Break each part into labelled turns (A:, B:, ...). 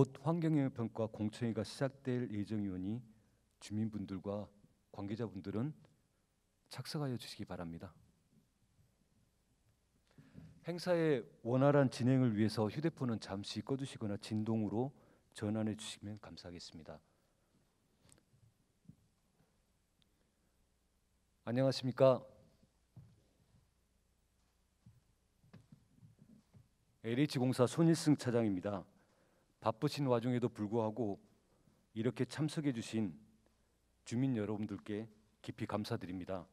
A: 곧 환경영향평가 공청회가 시작될 예정이오니 주민분들과 관계자분들은 착석하여 주시기 바랍니다. 행사의 원활한 진행을 위해서 휴대폰은 잠시 꺼두시거나 진동으로 전환해 주시면 감사하겠습니다. 안녕하십니까? LH공사 손일승 차장입니다. 바쁘신 와중에도 불구하고 이렇게 참석해 주신 주민 여러분들께 깊이 감사드립니다.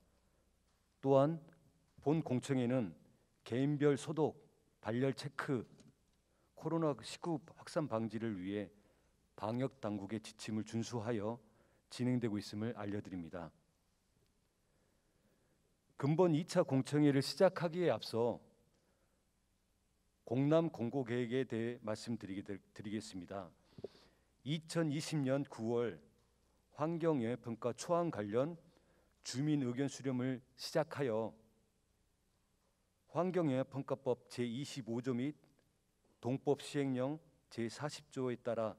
A: 또한 본 공청회는 개인별 소독, 발열 체크, 코로나19 확산 방지를 위해 방역 당국의 지침을 준수하여 진행되고 있음을 알려드립니다. 근본 2차 공청회를 시작하기에 앞서 공남 공고계획에 대해 말씀드리겠습니다. 2020년 9월 환경영향평가 초안 관련 주민 의견 수렴을 시작하여 환경영향평가법 제25조 및 동법 시행령 제40조에 따라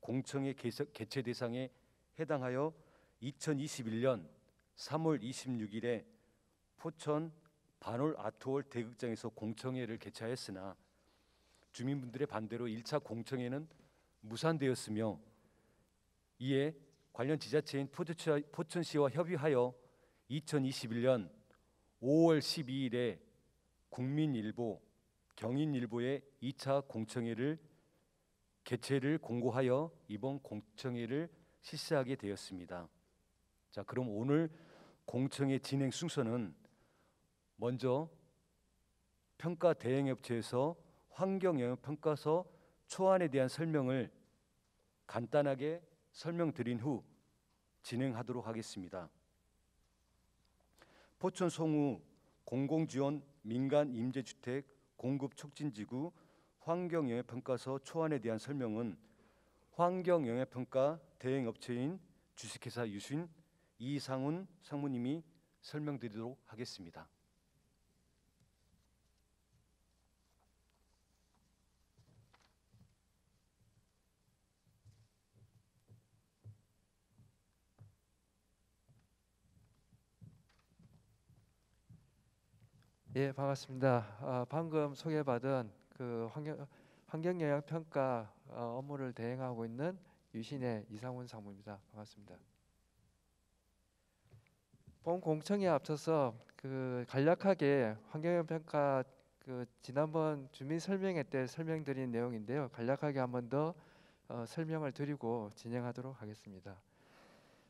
A: 공청회 개최 대상에 해당하여 2021년 3월 26일에 포천 반올 아트홀 대극장에서 공청회를 개최하였으나 주민분들의 반대로 1차 공청회는 무산되었으며 이에 관련 지자체인 포천시와 협의하여 2021년 5월 12일에 국민일보, 경인일보에 2차 공청회를 개최를 공고하여 이번 공청회를 실시하게 되었습니다. 자, 그럼 오늘 공청회 진행 순서는 먼저 평가 대행업체에서 환경영향평가서 초안에 대한 설명을 간단하게 설명드린 후 진행하도록 하겠습니다. 포천 송우 공공지원 민간 임대주택 공급 촉진지구 환경영향평가서 초안에 대한 설명은 환경영향평가 대행업체인 주식회사 유신 이상훈 상무님이 설명드리도록 하겠습니다.
B: 예, 반갑습니다. 방금 소개받은 그 환경영향평가 업무를 대행하고 있는 유신의 이상훈 상무입니다. 반갑습니다. 본 공청회에 앞서서 그 간략하게 환경영향평가 그 지난번 주민 설명회 때 설명드린 내용인데요. 간략하게 한 번 더 설명을 드리고 진행하도록 하겠습니다.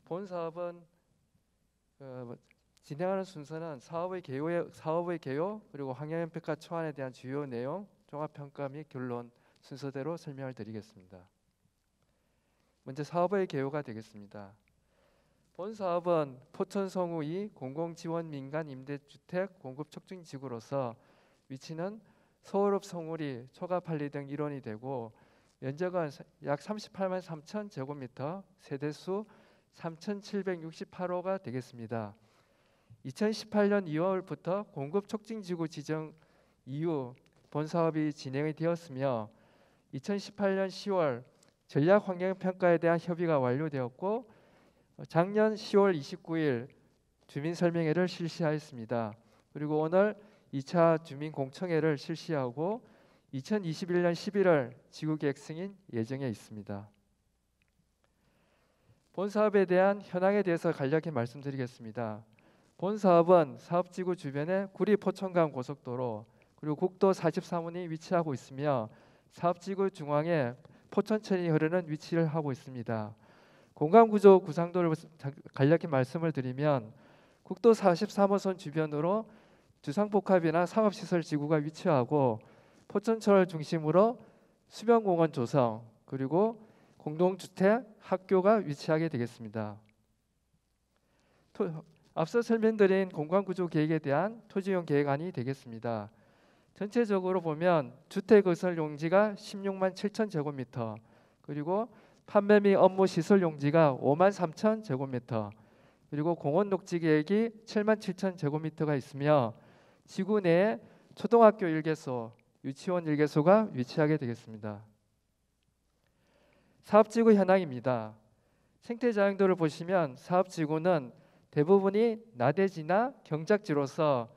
B: 본 사업은 진행하는 순서는 사업의 개요 그리고 환경영향평가 초안에 대한 주요 내용, 종합평가 및 결론 순서대로 설명을 드리겠습니다. 먼저 사업의 개요가 되겠습니다. 본 사업은 포천 송우 2 공공지원 민간 임대주택 공급 촉진지구로서 위치는 서울읍 송우리 초가팔리 등 일원이 되고 면적은 약 38만 3천 제곱미터, 세대수 3,768호가 되겠습니다. 2018년 2월부터 공급 촉진지구 지정 이후 본 사업이 진행이 되었으며 2018년 10월 전략환경평가에 대한 협의가 완료되었고 작년 10월 29일 주민설명회를 실시하였습니다. 그리고 오늘 2차 주민공청회를 실시하고 2021년 11월 지구계획 승인 예정에 있습니다. 본 사업에 대한 현황에 대해서 간략히 말씀드리겠습니다. 본 사업은 사업지구 주변에 구리 포천간 고속도로 그리고 국도 43호선이 위치하고 있으며 사업지구 중앙에 포천천이 흐르는 위치를 하고 있습니다. 공간구조 구상도를 간략히 말씀을 드리면 국도 43호선 주변으로 주상복합이나 상업시설 지구가 위치하고 포천천을 중심으로 수변공원 조성 그리고 공동주택, 학교가 위치하게 되겠습니다. 앞서 설명드린 공간구조 계획에 대한 토지용 계획안이 되겠습니다. 전체적으로 보면 주택의설 용지가 16만 7천 제곱미터 그리고 판매 및 업무 시설 용지가 5만 3천 제곱미터 그리고 공원 녹지 계획이 7만 7천 제곱미터가 있으며 지구 내에 초등학교 1개소, 유치원 1개소가 위치하게 되겠습니다. 사업지구 현황입니다. 생태자연도를 보시면 사업지구는 대부분이 나대지나 경작지로서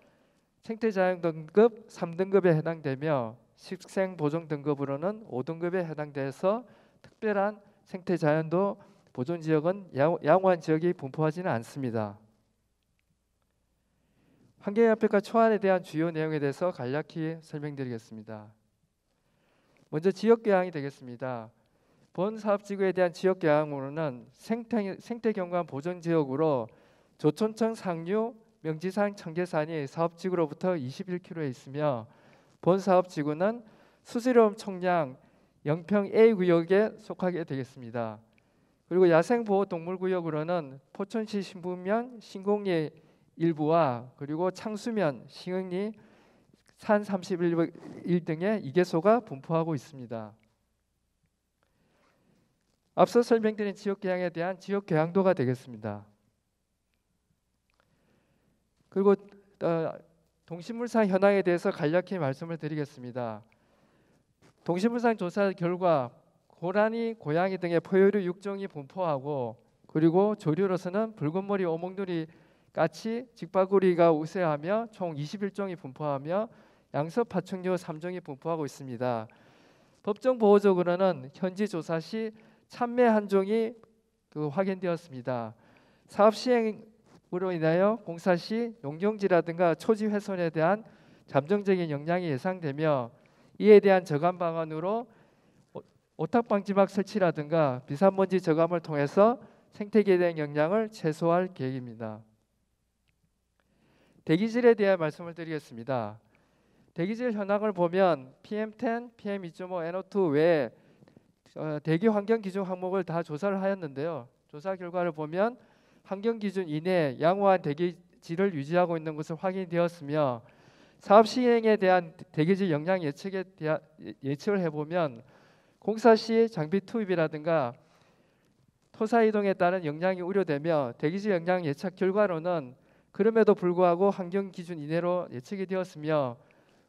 B: 생태자연등급 3등급에 해당되며 식생보존등급으로는 5등급에 해당돼서 특별한 생태자연도 보존지역은 양호한 지역이 분포하지는 않습니다. 환경협회과 초안에 대한 주요 내용에 대해서 간략히 설명드리겠습니다. 먼저 지역계획이 되겠습니다. 본 사업지구에 대한 지역계획으로는 생태경관 보존지역으로 조촌청 상류 명지산 청계산이 사업지구로부터 21km에 있으며 본 사업지구는 수지름 총량 영평 A 구역에 속하게 되겠습니다. 그리고 야생보호동물구역으로는 포천시 신분면 신공리 일부와 그리고 창수면 신흥리 산 31일 등의 2개소가 분포하고 있습니다. 앞서 설명드린 지역계획에 대한 지역계획도가 되겠습니다. 그리고 동식물상 현황에 대해서 간략히 말씀을 드리겠습니다. 동식물상 조사 결과 고라니, 고양이 등의 포유류 6종이 분포하고 그리고 조류로서는 붉은머리 오목누리 까치, 직바구리가 우세하며 총 21종이 분포하며 양섭 파충류 3종이 분포하고 있습니다. 법정 보호적으로는 현지 조사 시 참매 한 종이 확인되었습니다. 사업 시행으로 인하여 공사 시 농경지라든가 초지 훼손에 대한 잠정적인 영향이 예상되며 이에 대한 저감 방안으로 오탁 방지막 설치라든가 비산먼지 저감을 통해서 생태계에 대한 영향을 최소화할 계획입니다. 대기질에 대해 말씀을 드리겠습니다. 대기질 현황을 보면 PM10, PM2.5, NO2 외에 대기 환경 기준 항목을 다 조사를 하였는데요. 조사 결과를 보면 환경 기준 이내 양호한 대기질을 유지하고 있는 것을 확인되었으며 사업 시행에 대한 대기질 영향 예측을 해보면 공사 시 장비 투입이라든가 토사 이동에 따른 영향이 우려되며 대기질 영향 예측 결과로는 그럼에도 불구하고 환경 기준 이내로 예측이 되었으며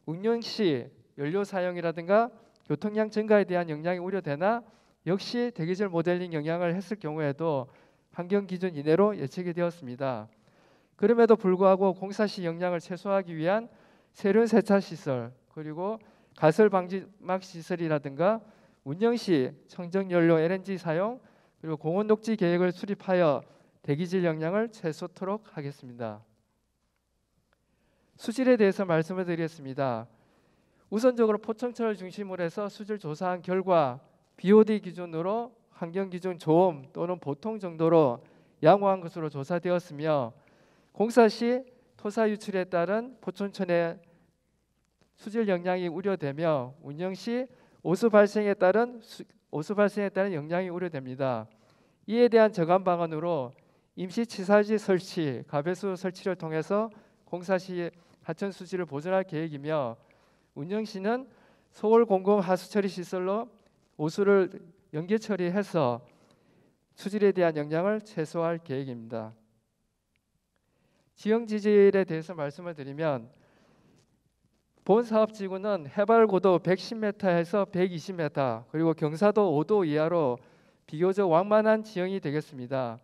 B: 운영 시 연료 사용이라든가 교통량 증가에 대한 영향이 우려되나 역시 대기질 모델링 영향을 했을 경우에도 환경 기준 이내로 예측이 되었습니다. 그럼에도 불구하고 공사 시 영향을 최소화하기 위한 세륜 세차 시설 그리고 가설 방지막 시설이라든가 운영 시 청정연료 LNG 사용 그리고 공원 녹지 계획을 수립하여 대기질 영향을 최소토록 하겠습니다. 수질에 대해서 말씀을 드리겠습니다. 우선적으로 포천천을 중심으로 해서 수질 조사한 결과 BOD 기준으로 환경 기준 좋음 또는 보통 정도로 양호한 것으로 조사되었으며 공사 시 토사 유출에 따른 포천천의 수질 영향이 우려되며 운영 시 오수 발생에 따른 영향이 우려됩니다. 이에 대한 저감 방안으로 임시 치사지 설치, 가배수 설치를 통해서 공사 시 하천 수질을 보존할 계획이며 운영 시는 서울 공공 하수 처리 시설로 오수를 연계 처리해서 수질에 대한 영향을 최소화할 계획입니다. 지형 지질에 대해서 말씀을 드리면 본 사업지구는 해발 고도 110m에서 120m 그리고 경사도 5도 이하로 비교적 완만한 지형이 되겠습니다.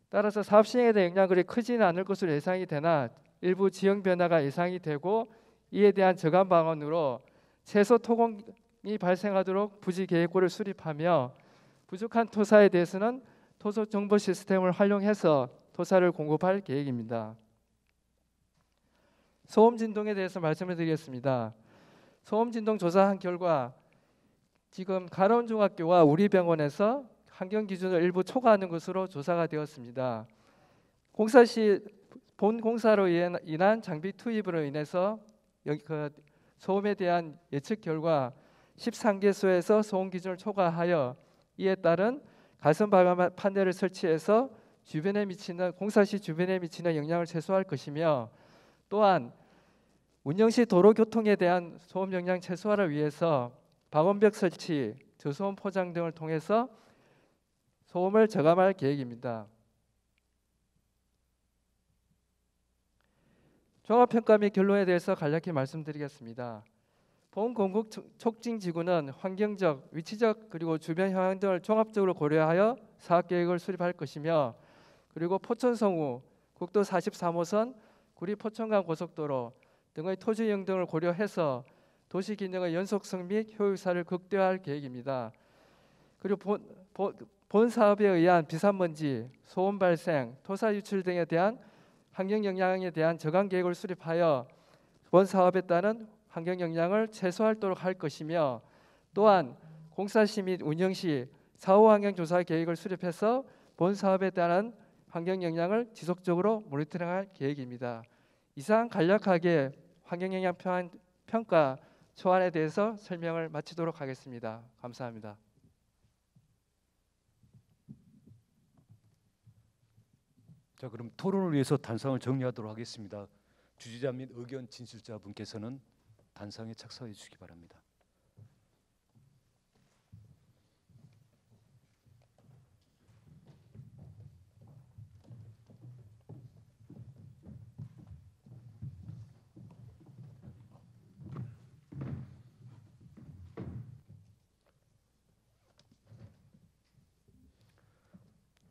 B: 따라서 사업 시행에 대한 영향이 그리 크지는 않을 것으로 예상이 되나 일부 지형 변화가 예상이 되고 이에 대한 저감 방안으로 최소 토공이 발생하도록 부지 계획고를 수립하며 부족한 토사에 대해서는 토소 정보 시스템을 활용해서 토사를 공급할 계획입니다. 소음 진동에 대해서 말씀을 드리겠습니다. 소음 진동 조사한 결과 지금 가론중학교와 우리병원에서 환경 기준을 일부 초과하는 것으로 조사가 되었습니다. 공사 시 본 공사로 인한 장비 투입으로 인해서 소음에 대한 예측 결과 13개소에서 소음 기준을 초과하여 이에 따른 가선 발광 판넬을 설치해서 공사 시 주변에 미치는 영향을 최소화할 것이며 또한 운영 시 도로 교통에 대한 소음 영향 최소화를 위해서 방음벽 설치, 저소음 포장 등을 통해서 소음을 저감할 계획입니다. 종합평가 및 결론에 대해서 간략히 말씀드리겠습니다. 본 공국 촉진지구는 환경적, 위치적 그리고 주변 현황 등을 종합적으로 고려하여 사업계획을 수립할 것이며, 그리고 포천성우, 국도 43호선, 구리 포천간 고속도로 등의 토지 이용 등을 고려해서 도시 기능의 연속성 및 효율사를 극대화할 계획입니다. 그리고 본 사업에 의한 비산먼지, 소음 발생, 토사 유출 등에 대한 환경 영향에 대한 저감 계획을 수립하여 본 사업에 따른 환경 영향을 최소화하도록 할 것이며, 또한 공사 시 및 운영 시 사후 환경 조사 계획을 수립해서 본 사업에 따른 환경 영향을 지속적으로 모니터링할 계획입니다. 이상 간략하게 환경 영향 평가 초안에 대해서 설명을 마치도록 하겠습니다. 감사합니다.
A: 자, 그럼 토론을 위해서 단상을 정리하도록 하겠습니다. 주지자 및 의견 진술자 분께서는 단상에 착석해 주시기 바랍니다.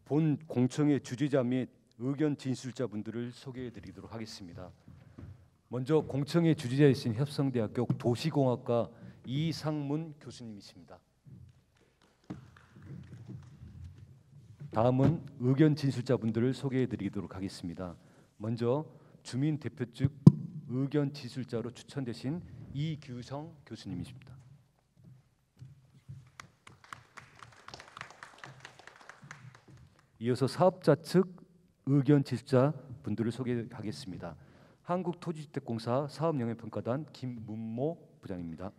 A: 본 공청회 주지자 및 의견 진술자 분들을 소개해 드리도록 하겠습니다. 먼저 공청회 주지자이신 협성대학교 도시공학과 이상문 교수님이십니다. 다음은 의견 진술자 분들을 소개해 드리도록 하겠습니다. 먼저 주민 대표 측 의견 진술자로 추천되신 이규성 교수님이십니다. 이어서 사업자 측 의견 진술자 분들을 소개하겠습니다. 한국토지주택공사 사업영향평가단 김문모 부장입니다.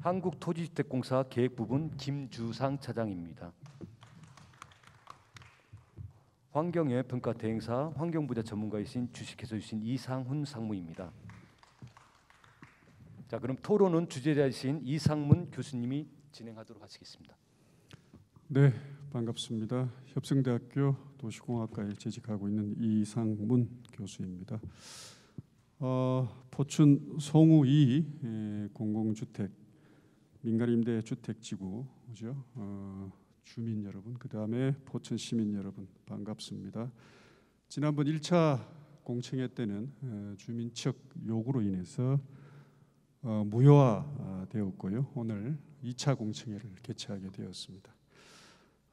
A: 한국토지주택공사 계획부분 김주상 차장입니다. 환경영향평가 대행사 환경분야 전문가이신 주식해설주신 이상훈 상무입니다. 자, 그럼 토론은 주재자이신 이상문 교수님이 진행하도록 하시겠습니다.
C: 네, 반갑습니다. 협성대학교 도시공학과에 재직하고 있는 이상문 교수입니다. 포천 송우 2 공공주택 민간임대 주택지구죠. 주민 여러분, 그 다음에 포천 시민 여러분 반갑습니다. 지난번 1차 공청회 때는 주민 측 요구로 인해서 무효화되었고요. 오늘 2차 공청회를 개최하게 되었습니다.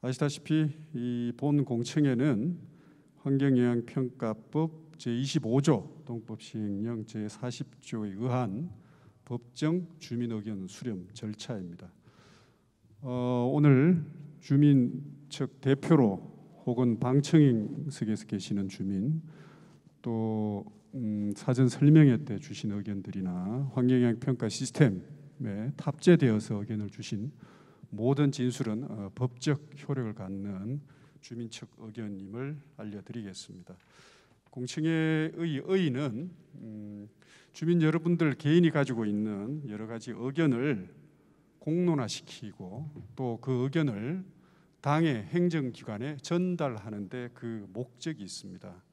C: 아시다시피 이 본 공청회는 환경영향평가법 제25조 동법 시행령 제40조에 의한 법정 주민 의견 수렴 절차입니다. 오늘 주민 측 대표로 혹은 방청객석에서 계시는 주민, 또 사전 설명회 때 주신 의견들이나 환경영향평가 시스템에 탑재되어서 의견을 주신 모든 진술은 법적 효력을 갖는 주민 측 의견임을 알려드리겠습니다. 공청회의 의의는 주민 여러분들 개인이 가지고 있는 여러 가지 의견을 공론화시키고 또 그 의견을 당의 행정기관에 전달하는 데 그 목적이 있습니다.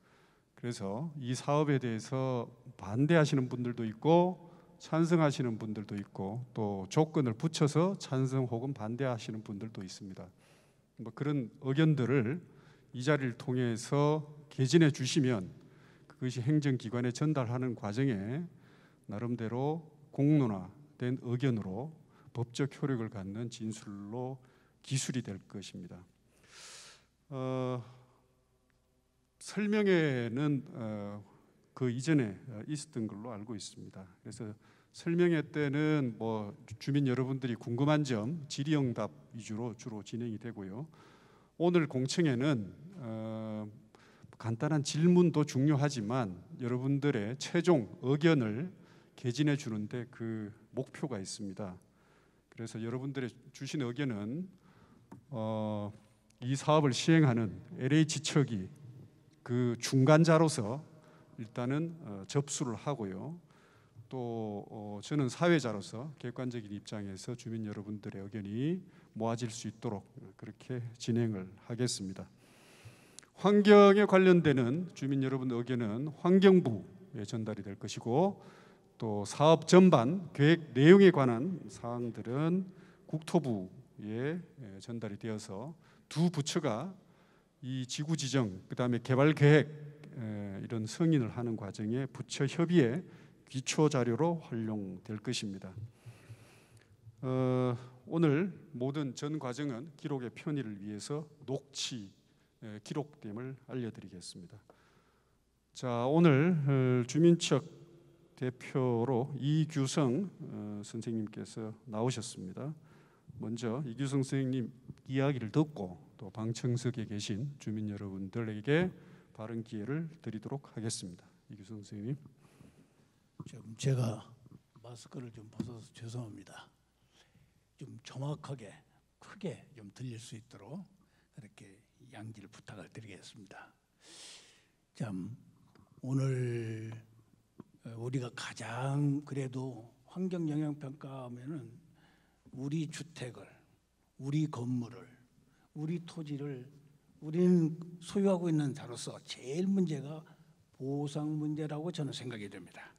C: 그래서 이 사업에 대해서 반대하시는 분들도 있고 찬성하시는 분들도 있고 또 조건을 붙여서 찬성 혹은 반대하시는 분들도 있습니다. 뭐 그런 의견들을 이 자리를 통해서 개진해 주시면 그것이 행정기관에 전달하는 과정에 나름대로 공론화된 의견으로 법적 효력을 갖는 진술로 기술이 될 것입니다. 설명회는 그 이전에 있었던 걸로 알고 있습니다. 그래서 설명회 때는 뭐 주민 여러분들이 궁금한 점 질의응답 위주로 주로 진행이 되고요. 오늘 공청회는 간단한 질문도 중요하지만 여러분들의 최종 의견을 개진해 주는데 그 목표가 있습니다. 그래서 여러분들의 주신 의견은 이 사업을 시행하는 LH 측이 그 중간자로서 일단은 접수를 하고요. 또 저는 사회자로서 객관적인 입장에서 주민 여러분들의 의견이 모아질 수 있도록 그렇게 진행을 하겠습니다. 환경에 관련되는 주민 여러분 의견은 환경부 전달이 될 것이고 또 사업 전반 계획 내용에 관한 사항들은 국토부에 전달이 되어서 두 부처가 이 지구 지정 그다음에 개발 계획 이런 승인을 하는 과정에 부처 협의의 기초 자료로 활용될 것입니다. 오늘 모든 전 과정은 기록의 편의를 위해서 녹취 기록됨을 알려드리겠습니다. 자, 오늘 주민척 대표로 이규성 선생님께서 나오셨습니다. 먼저 이규성 선생님 이야기를 듣고 또 방청석에 계신 주민 여러분들에게 발언 기회를 드리도록 하겠습니다. 이규성 선생님.
D: 좀 제가 마스크를 좀 벗어서 죄송합니다. 좀 정확하게 크게 좀 들릴 수 있도록 그렇게 양지를 부탁을 드리겠습니다. 참 오늘 우리가 가장 그래도 환경 영향 평가하면은 우리 주택을, 우리 건물을, 우리 토지를 우리는 소유하고 있는 자로서 제일 문제가 보상 문제라고 저는 생각이 됩니다.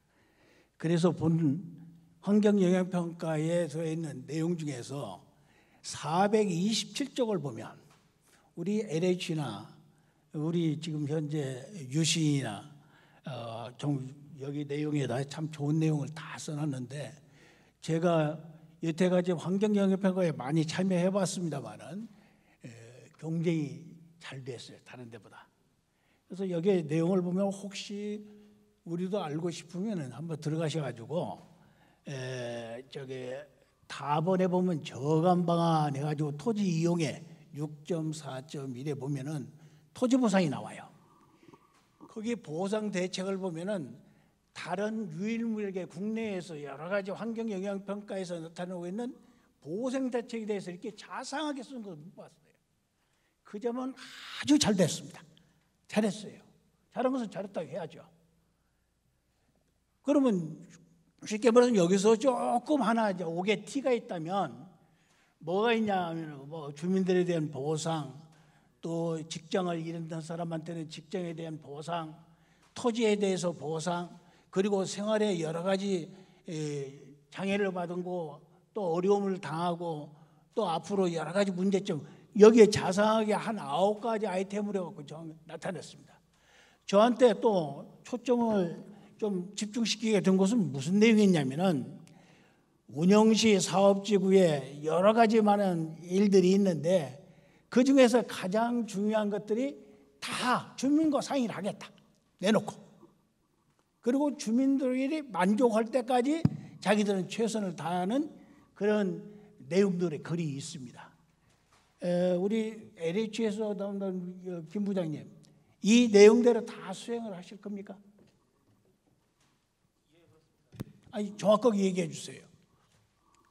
D: 그래서 본 환경 영향 평가에 서 있는 내용 중에서 427쪽을 보면 우리 LH나 우리 지금 현재 유신이나 여기 내용에다 참 좋은 내용을 다 써놨는데 제가 여태까지 환경 영향 평가에 많이 참여해봤습니다만은 굉장히 잘 됐어요, 다른 데보다. 그래서 여기 내용을 보면 혹시 우리도 알고 싶으면은 한번 들어가셔가지고 저기 다번에 보면 저감 방안 해가지고 토지 이용에 6.4.1에 보면은 토지 보상이 나와요. 거기 보상 대책을 보면은 다른 유일무이하게 국내에서 여러 가지 환경 영향 평가에서 나타나고 있는 보상 대책에 대해서 이렇게 자상하게 쓴 걸 못 봤어요. 그 점은 아주 잘 됐습니다. 잘했어요. 잘한 것은 잘했다고 해야죠. 그러면 쉽게 말해서 여기서 조금 하나 이제 옥의 티가 있다면 뭐가 있냐면 뭐 주민들에 대한 보상, 또 직장을 잃은 사람한테는 직장에 대한 보상, 토지에 대해서 보상, 그리고 생활에 여러 가지 장애를 받은 거, 또 어려움을 당하고 또 앞으로 여러 가지 문제점 여기에 자세하게 한 9가지 아이템으로 해갖고 나타냈습니다. 저한테 또 초점을 좀 집중시키게 된 것은 무슨 내용이냐면은 운영시 사업지구에 여러 가지 많은 일들이 있는데 그 중에서 가장 중요한 것들이 다 주민과 상의를 하겠다 내놓고, 그리고 주민들이 만족할 때까지 자기들은 최선을 다하는 그런 내용들의 글이 있습니다. 우리 LH에서 나온 김 부장님, 이 내용대로 다 수행을 하실 겁니까? 아니 정확하게 얘기해 주세요.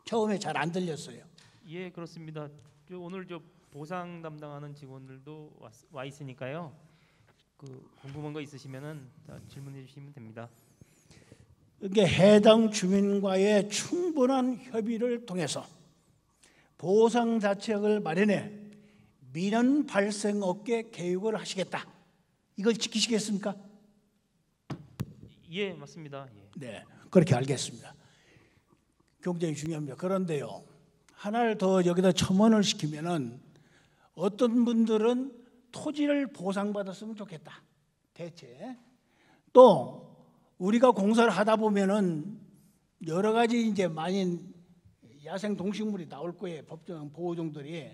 D: 처음에 잘 안 들렸어요.
E: 예, 그렇습니다. 오늘 보상 담당하는 직원들도 와 있으니까요. 궁금한 거 있으시면은 질문해 주시면 됩니다.
D: 이게 해당 주민과의 충분한 협의를 통해서 보상 대책을 마련해 민원 발생 없게 계획을 하시겠다. 이걸 지키시겠습니까?
E: 예, 맞습니다. 예.
D: 네, 그렇게 알겠습니다. 굉장히 중요합니다. 그런데요, 하나를 더 여기다 첨언을 시키면은 어떤 분들은 토지를 보상받았으면 좋겠다. 대체 또 우리가 공사를 하다 보면은 여러 가지 이제 많이 야생 동식물이 나올 거예요. 법정 보호종들이.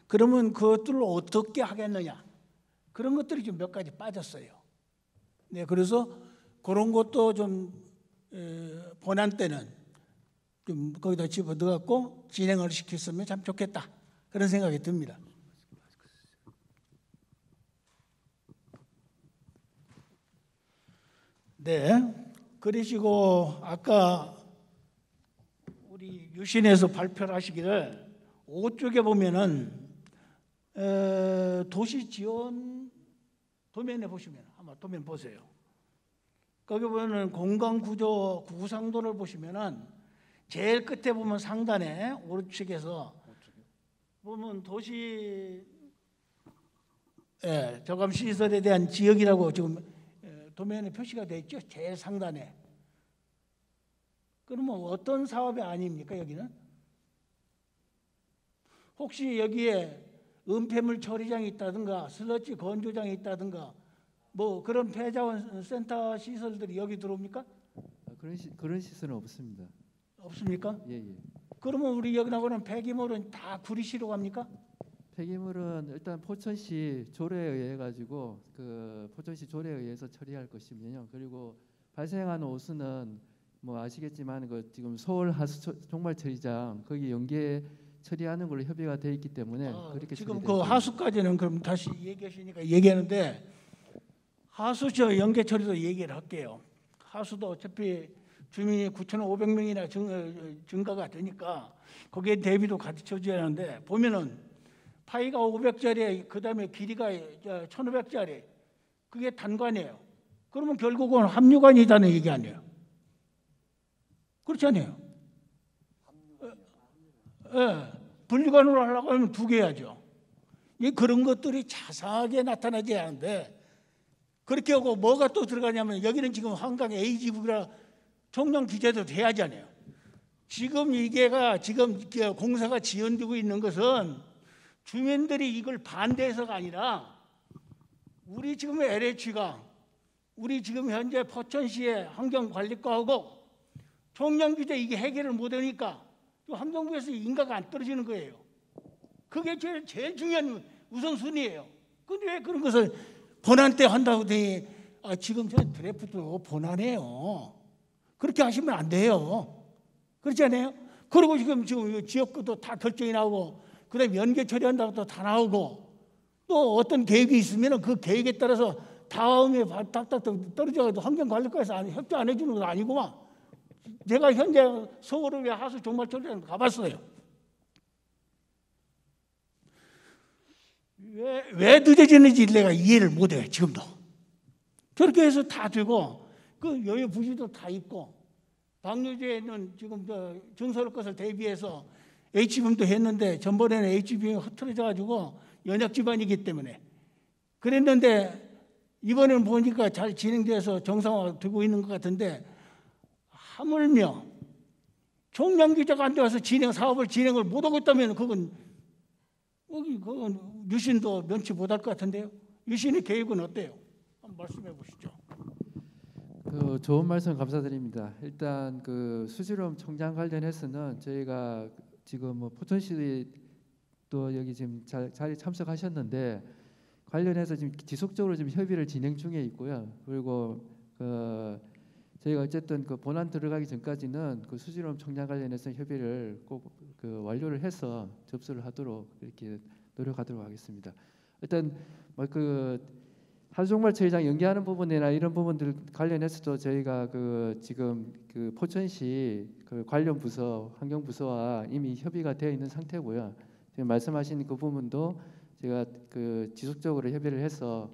D: 그러면 그것들을 어떻게 하겠느냐? 그런 것들이 좀 몇 가지 빠졌어요. 네, 그래서 그런 것도 좀 본안 때는 좀 거기다 집어 넣어갖고 진행을 시켰으면 참 좋겠다. 그런 생각이 듭니다. 네, 그러시고 아까 우리 유신에서 발표를 하시기를 5쪽에 보면은 도시 지원 도면에 보시면 한번 도면 보세요. 거기 보면은 공간 구조 구상도를 보시면은 제일 끝에 보면 상단에 오른쪽에서 보면 도시 저감 시설에 대한 지역이라고 지금 도면에 표시가 돼 있죠. 제일 상단에. 그러면 어떤 사업이 아닙니까 여기는? 혹시 여기에 은폐물 처리장이 있다든가 슬러지 건조장이 있다든가 뭐 그런 폐자원 센터 시설들이 여기 들어옵니까?
B: 그런 시설은 없습니다.
D: 없습니까?
B: 예, 예.
D: 그러면 우리 여기 나오는 폐기물은 다 구리시로 갑니까?
B: 폐기물은 일단 포천시 조례에 의해 가지고 그 포천시 조례에 의해서 처리할 것이면요. 그리고 발생한 오수는 뭐 아시겠지만 그 지금 서울 하수 종말 처리장 거기 연계 처리하는 걸로 협의가 돼 있기 때문에 그렇게
D: 지금
B: 처리될
D: 그
B: 겁니다.
D: 하수까지는 그럼 다시 얘기하시니까 얘기하는데 하수 저 연계 처리도 얘기를 할게요. 하수도 어차피 주민이 9,500명이나 증가가 되니까 거기에 대비도 같이 쳐줘야 하는데 보면은 파이가 500짜리 그다음에 길이가 1,500짜리 그게 단관이에요. 그러면 결국은 합류관이라는 얘기 아니에요. 그렇지 않아요? 예, 분리관으로 하려고 하면 두 개 해야죠. 그런 것들이 자세하게 나타나지 않는데 그렇게 하고 뭐가 또 들어가냐면 여기는 지금 한강 A지구라 총량 규제도 돼야 하잖아요. 지금 이게가 지금 공사가 지연되고 있는 것은 주민들이 이걸 반대해서가 아니라 우리 지금 LH가 우리 지금 현재 포천시의 환경관리과하고 총량 규제 이게 해결을 못하니까 환경부에서 인가가 안 떨어지는 거예요. 그게 제일 중요한 우선순위예요. 근데 왜 그런 것을 본안 때 한다고 돼? 지금 저 드래프트도 본안이에요. 그렇게 하시면 안 돼요. 그렇지 않아요? 그리고 지금 지역구도 다 결정이 나오고 그다음에 연계 처리한다고 또 다 나오고 또 어떤 계획이 있으면 그 계획에 따라서 다음에 딱딱 떨어져가지고 환경관리과에서 협조 안 해주는 건 아니구만. 제가 현재 서울의 하수 종말 처리장 가봤어요. 왜 늦어지는지 내가 이해를 못해요. 지금도 저렇게 해서 다 되고 그 여유 부지도 다 있고 방류제는 지금 증설할 것을 대비해서 H빔도 했는데 전번에는 H빔이 흐트러져 가지고 연약 집안이기 때문에 그랬는데 이번에는 보니까 잘 진행돼서 정상화되고 있는 것 같은데 하물며 총량 규제가 안 되어서 사업을 진행을 못하고 있다면 그건 유신도 면치 못할 것 같은데요. 유신의 계획은 어때요? 한번 말씀해 보시죠.
B: 그 좋은 말씀 감사드립니다. 일단 그 수질오염 총장 관련해서는 저희가 지금 뭐 포천시 또 여기 지금 자리 참석하셨는데 관련해서 지금 지속적으로 지금 협의를 진행 중에 있고요. 그리고 저희가 어쨌든 그 본안 들어가기 전까지는 그 수질오염 총량 관련해서 협의를 꼭 그 완료를 해서 접수를 하도록 이렇게 노력하도록 하겠습니다. 일단 뭐 그 하수종말 처리장 연계하는 부분이나 이런 부분들 관련해서도 저희가 그 지금 그 포천시 그 관련 부서 환경부서와 이미 협의가 되어 있는 상태고요. 지금 말씀하신 그 부분도 제가 그 지속적으로 협의를 해서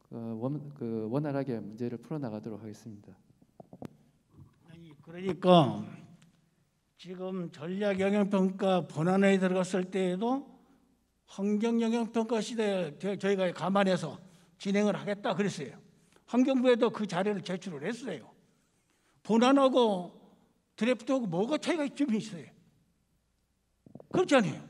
B: 원활하게 문제를 풀어나가도록 하겠습니다.
D: 그러니까 지금 전략영향평가 본안에 들어갔을 때에도 환경영향평가 시대에 저희가 감안해서 진행을 하겠다 그랬어요. 환경부에도 그 자료를 제출을 했어요. 본안하고 드래프트하고 뭐가 차이가 좀 있어요. 그렇지 않아요.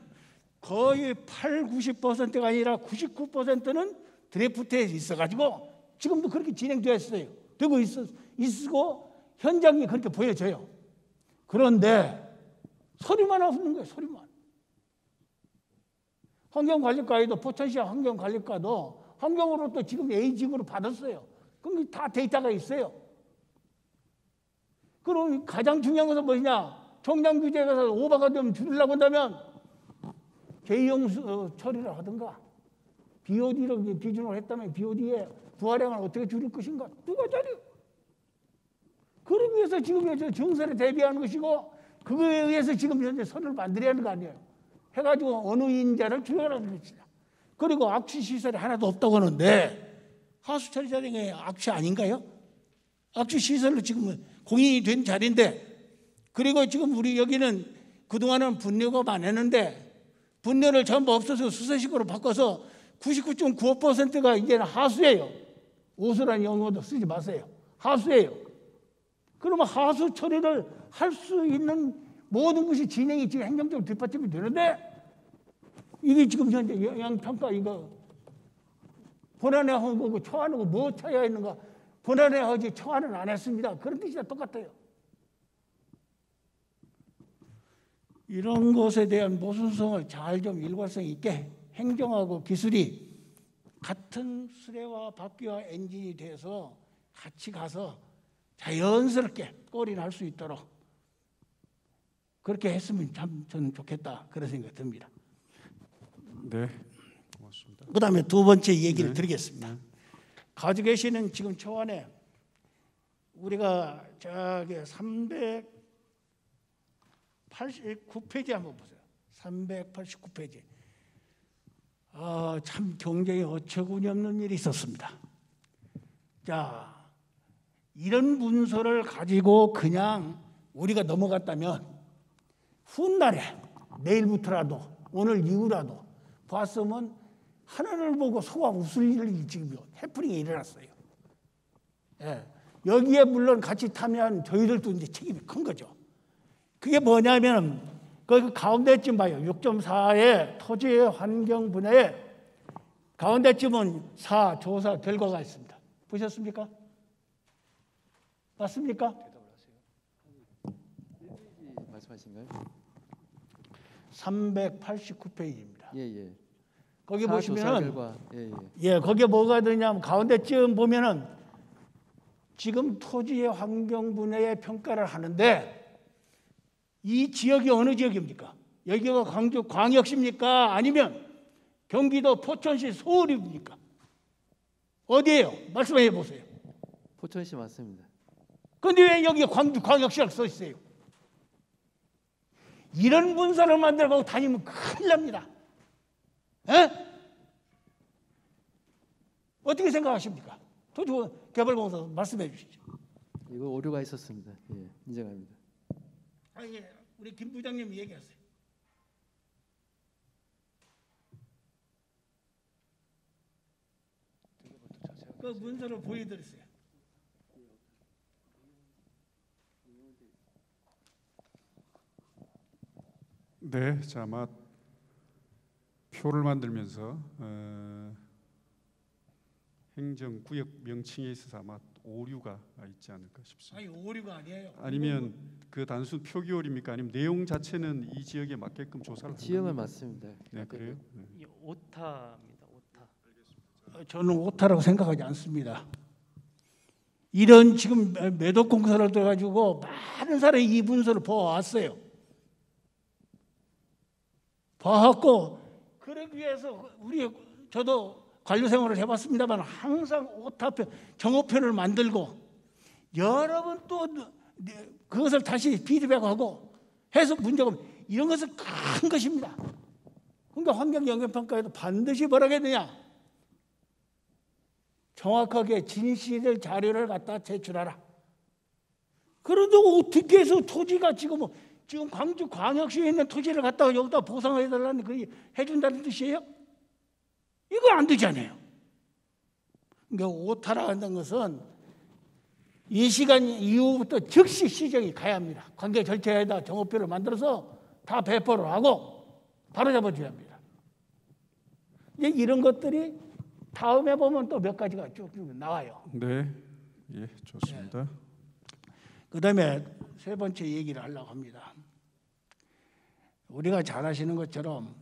D: 거의 90%가 아니라 99%는 드래프트에 있어가지고 지금도 그렇게 진행되어 있어요. 되고 있고 현장이 그렇게 보여져요. 그런데 소리만 없는 거예요. 소리만. 환경관리과에도 포천시 환경관리과도 환경으로 또 지금 A지구로 받았어요. 그럼 다 데이터가 있어요. 그럼 가장 중요한 것은 뭐냐? 총량 규제가 오버가 되면 줄이려고 한다면 개용 처리를 하든가 BOD로 기준으로 했다면 BOD의 부하량을 어떻게 줄일 것인가? 누가 자료? 그러기 위해서 지금 정설에 대비하는 것이고 그거에 의해서 지금 현재 선을 만들어야 하는 거 아니에요. 해가지고 어느 인자를 줄여라는 것이다. 그리고 악취 시설이 하나도 없다고 하는데 하수처리 자리가 악취 아닌가요? 악취 시설로 지금 공인이 된 자리인데 그리고 지금 우리 여기는 그동안은 분뇨가 많았는데 분뇨를 전부 없어서 수소식으로 바꿔서 99.95%가 이제는 하수예요. 오수라는 용어도 쓰지 마세요. 하수예요. 그러면 하수 처리를 할 수 있는 모든 것이 진행이 지금 행정적으로 뒷받침이 되는데 이게 지금 현재 영향평가 이거 본안에 하고 초안하고 뭐 차이가 있는가? 본안에 하지 초안은 안 했습니다. 그런 뜻이랑 똑같아요. 이런 것에 대한 모순성을 잘 좀 일관성 있게 행정하고 기술이 같은 수레와 바퀴와 엔진이 돼서 같이 가서 자연스럽게 꼬리 날 수 있도록 그렇게 했으면 참 저는 좋겠다 그런 생각이 듭니다.
C: 네, 고맙습니다.
D: 그다음에 두 번째 얘기를
C: 네.
D: 드리겠습니다.
C: 네.
D: 가지고 계시는 지금 초안에 우리가 저기 389페이지 한번 보세요. 389페이지. 참 경쟁에 어처구니 없는 일이 있었습니다. 자, 이런 문서를 가지고 그냥 우리가 넘어갔다면 훗날에 내일부터라도 오늘 이후라도 봤으면 하늘을 보고 소가 웃을 일이 지금 해프닝이 일어났어요. 예. 여기에 물론 같이 타면 저희들도 이제 책임이 큰 거죠. 그게 뭐냐면 그 가운데쯤 봐요. 6.4의 토지의 환경 분야에 가운데쯤은 조사 결과가 있습니다. 보셨습니까? 맞습니까?
B: 말씀하신가요?
D: 389페이지입니다.
B: 예.
D: 거기
B: 조사
D: 보시면은
B: 결과. 예.
D: 예, 거기에 뭐가 되냐면 가운데쯤 보면은 지금 토지의 환경 분야의 평가를 하는데 이 지역이 어느 지역입니까? 여기가 광주 광역시입니까? 아니면 경기도 포천시 서울입니까? 어디예요? 말씀해 보세요.
B: 포천시 맞습니다.
D: 근데 왜 여기 광주 광역시라고 써 있어요? 이런 문서를 만들고 다니면 큰일 납니다. 에? 어떻게 생각하십니까? 도시개발공사 말씀해 주시죠.
B: 이거 오류가 있었습니다. 예, 인정합니다.
D: 아니, 우리 김 부장님 얘기하세요. 그 문서를 보여드렸어요.
C: 네, 자, 아마 표를 만들면서 행정구역 명칭에 있어서 아마 오류가 있지 않을까 싶습니다.
D: 아니, 오류가 아니에요.
C: 아니면 그 단순 표기오류입니까? 아니면 내용 자체는 이 지역에 맞게끔 조사를
B: 지역은
C: 한 겁니까?
B: 맞습니다.
C: 네, 그래요? 네.
E: 이 오타입니다. 오타.
D: 저는 오타라고 생각하지 않습니다. 이런 지금 매독 공사를 들어가지고 많은 사람이 이 문서를 보아왔어요. 봐왔고 그러기 위해서 저도 관료 생활을 해봤습니다만 항상 오타표, 정오편을 만들고 여러 번 또 그것을 다시 피드백하고 해서 문제가 이런 것은 큰 것입니다. 그러니까 환경영향평가에도 반드시 뭐라고 해야 되냐? 정확하게 진실의 자료를 갖다 제출하라. 그런데 어떻게 해서 토지가 지금 광주 광역시에 있는 토지를 갖다가 여기다 보상해달라는 그 해준다는 뜻이에요? 이거 안 되잖아요. 그러니까 오타라는 것은 이 시간 이후부터 즉시 시정이 가야 합니다. 관계 절차에다 정오표를 만들어서 다 배포를 하고 바로 잡아줘야 합니다. 이제 이런 것들이 다음에 보면 또 몇 가지가 쭉 나와요.
C: 네, 예, 좋습니다.
D: 그다음에 세 번째 얘기를 하려고 합니다. 우리가 잘 아시는 것처럼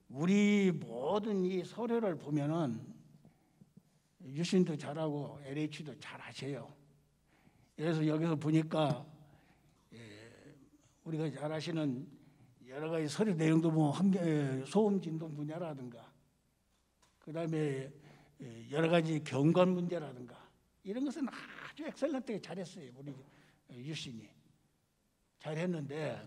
D: 우리 모든 이 서류를 보면은 유신도 잘하고 LH도 잘 아세요. 그래서 여기서 보니까 우리가 잘 아시는 여러 가지 서류 내용도 소음 진동 분야라든가 그다음에 여러 가지 경관 문제라든가 이런 것은 아주 엑셀런트하게 잘했어요. 우리 유신이 잘했는데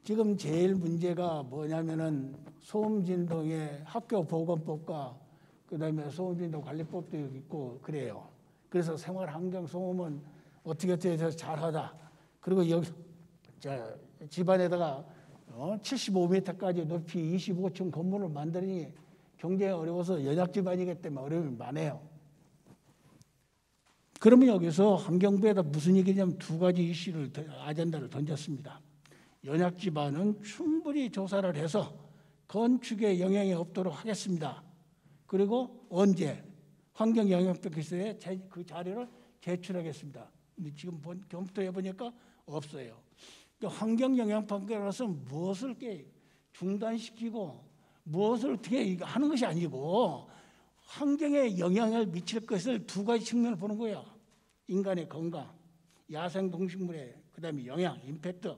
D: 지금 제일 문제가 뭐냐면은 소음 진동의 학교 보건법과 그다음에 소음 진동 관리법도 있고 그래요. 그래서 생활 환경 소음은 어떻게 해서 잘하다. 그리고 여기 집안에다가 75m까지 높이 25층 건물을 만드니 경쟁이 어려워서 연약 집안이기 때문에 어려움이 많아요. 그러면 여기서 환경부에다 무슨 얘기냐면 두 가지 이슈를 아젠다를 던졌습니다. 연약 집안은 충분히 조사를 해서 건축에 영향이 없도록 하겠습니다. 그리고 언제 환경영향평가서에 그 자료를 제출하겠습니다. 근데 지금 검토해 보니까 없어요. 환경영향평가로서 무엇을 중단시키고 무엇을 어떻게 하는 것이 아니고 환경에 영향을 미칠 것을 두 가지 측면을 보는 거예요. 인간의 건강, 야생동식물의 그다음에 영향, 임팩트.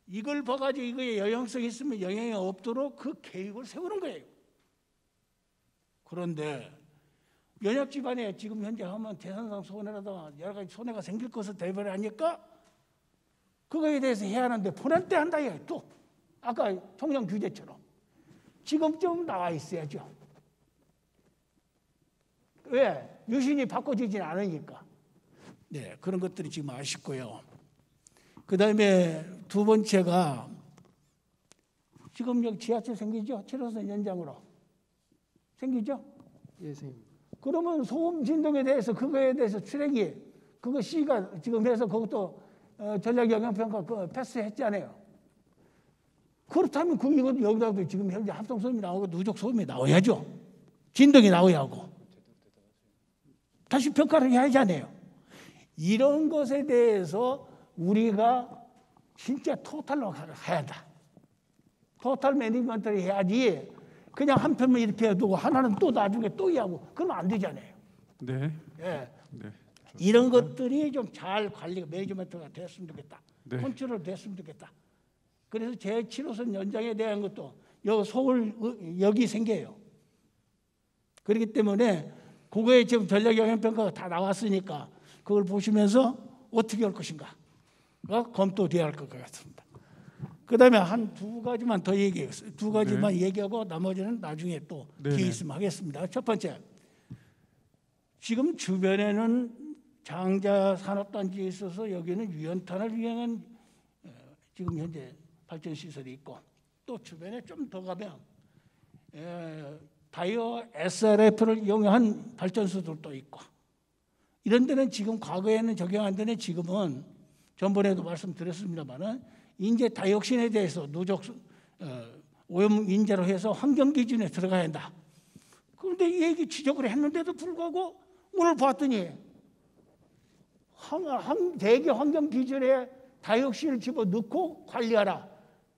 D: 이걸 봐가지고 이거에 영향성이 있으면 영향이 없도록 그 계획을 세우는 거예요. 그런데 연약 집안에 지금 현재 하면 재산상 손해라든가 여러 가지 손해가 생길 것을 대비를 하니까 그거에 대해서 해야 하는데 보낼 때 한다 이거예요. 또 아까 총량 규제처럼 지금 좀 나와 있어야죠. 왜? 유신이 바꿔지진 않으니까. 네, 그런 것들이 지금 아쉽고요. 그 다음에 두 번째가 지금 여기 지하철 생기죠? 7호선 연장으로 생기죠?
B: 예, 선생님.
D: 그러면 소음 진동에 대해서 그거에 대해서 출행이 그거 시가 지금 해서 그것도 전략영향평가 패스했잖아요. 그렇다면 이거 여기다도 지금 현재 합성소음이 나오고 누적 소음이 나와야죠. 진동이 나와야 하고 다시 평가를 해야 하잖아요. 이런 것에 대해서 우리가 진짜 토탈로 가야 한다. 토탈 매니지먼트를 해야지 그냥 한 편만 이렇게 해두고 하나는 또 나중에 또 이하고 그러면 안 되잖아요.
C: 네.
D: 예.
C: 네.
D: 이런 것들이 좀 잘 관리가 매니지먼트가 됐으면 좋겠다.
C: 네.
D: 컨트롤 됐으면 좋겠다. 그래서 제7호선 연장에 대한 것도 여기 서울 여기 생겨요. 그렇기 때문에 그거에 지금 전략영향평가가 다 나왔으니까 그걸 보시면서 어떻게 할 것인가 검토돼야 할 것 같습니다. 그 다음에 한 두 가지만 더 얘기해요. 두 가지만 얘기하고 나머지는 나중에 또 기회 있으면 하겠습니다. 첫 번째, 지금 주변에는 장자 산업단지에 있어서 여기는 유연탄을 이용한 지금 현재 발전시설이 있고 또 주변에 좀 더 가면 바이오 SRF를 이용한 발전소들도 있고 이런 데는 지금 과거에는 적용 안 되는 지금은 전번에도 말씀드렸습니다만은 인제 다이옥신에 대해서 누적 오염 인자로 해서 환경 기준에 들어가야 한다. 그런데 이 얘기 지적을 했는데도 불구하고 오늘 봤더니 대기 환경 기준에 다이옥신을 집어넣고 관리하라.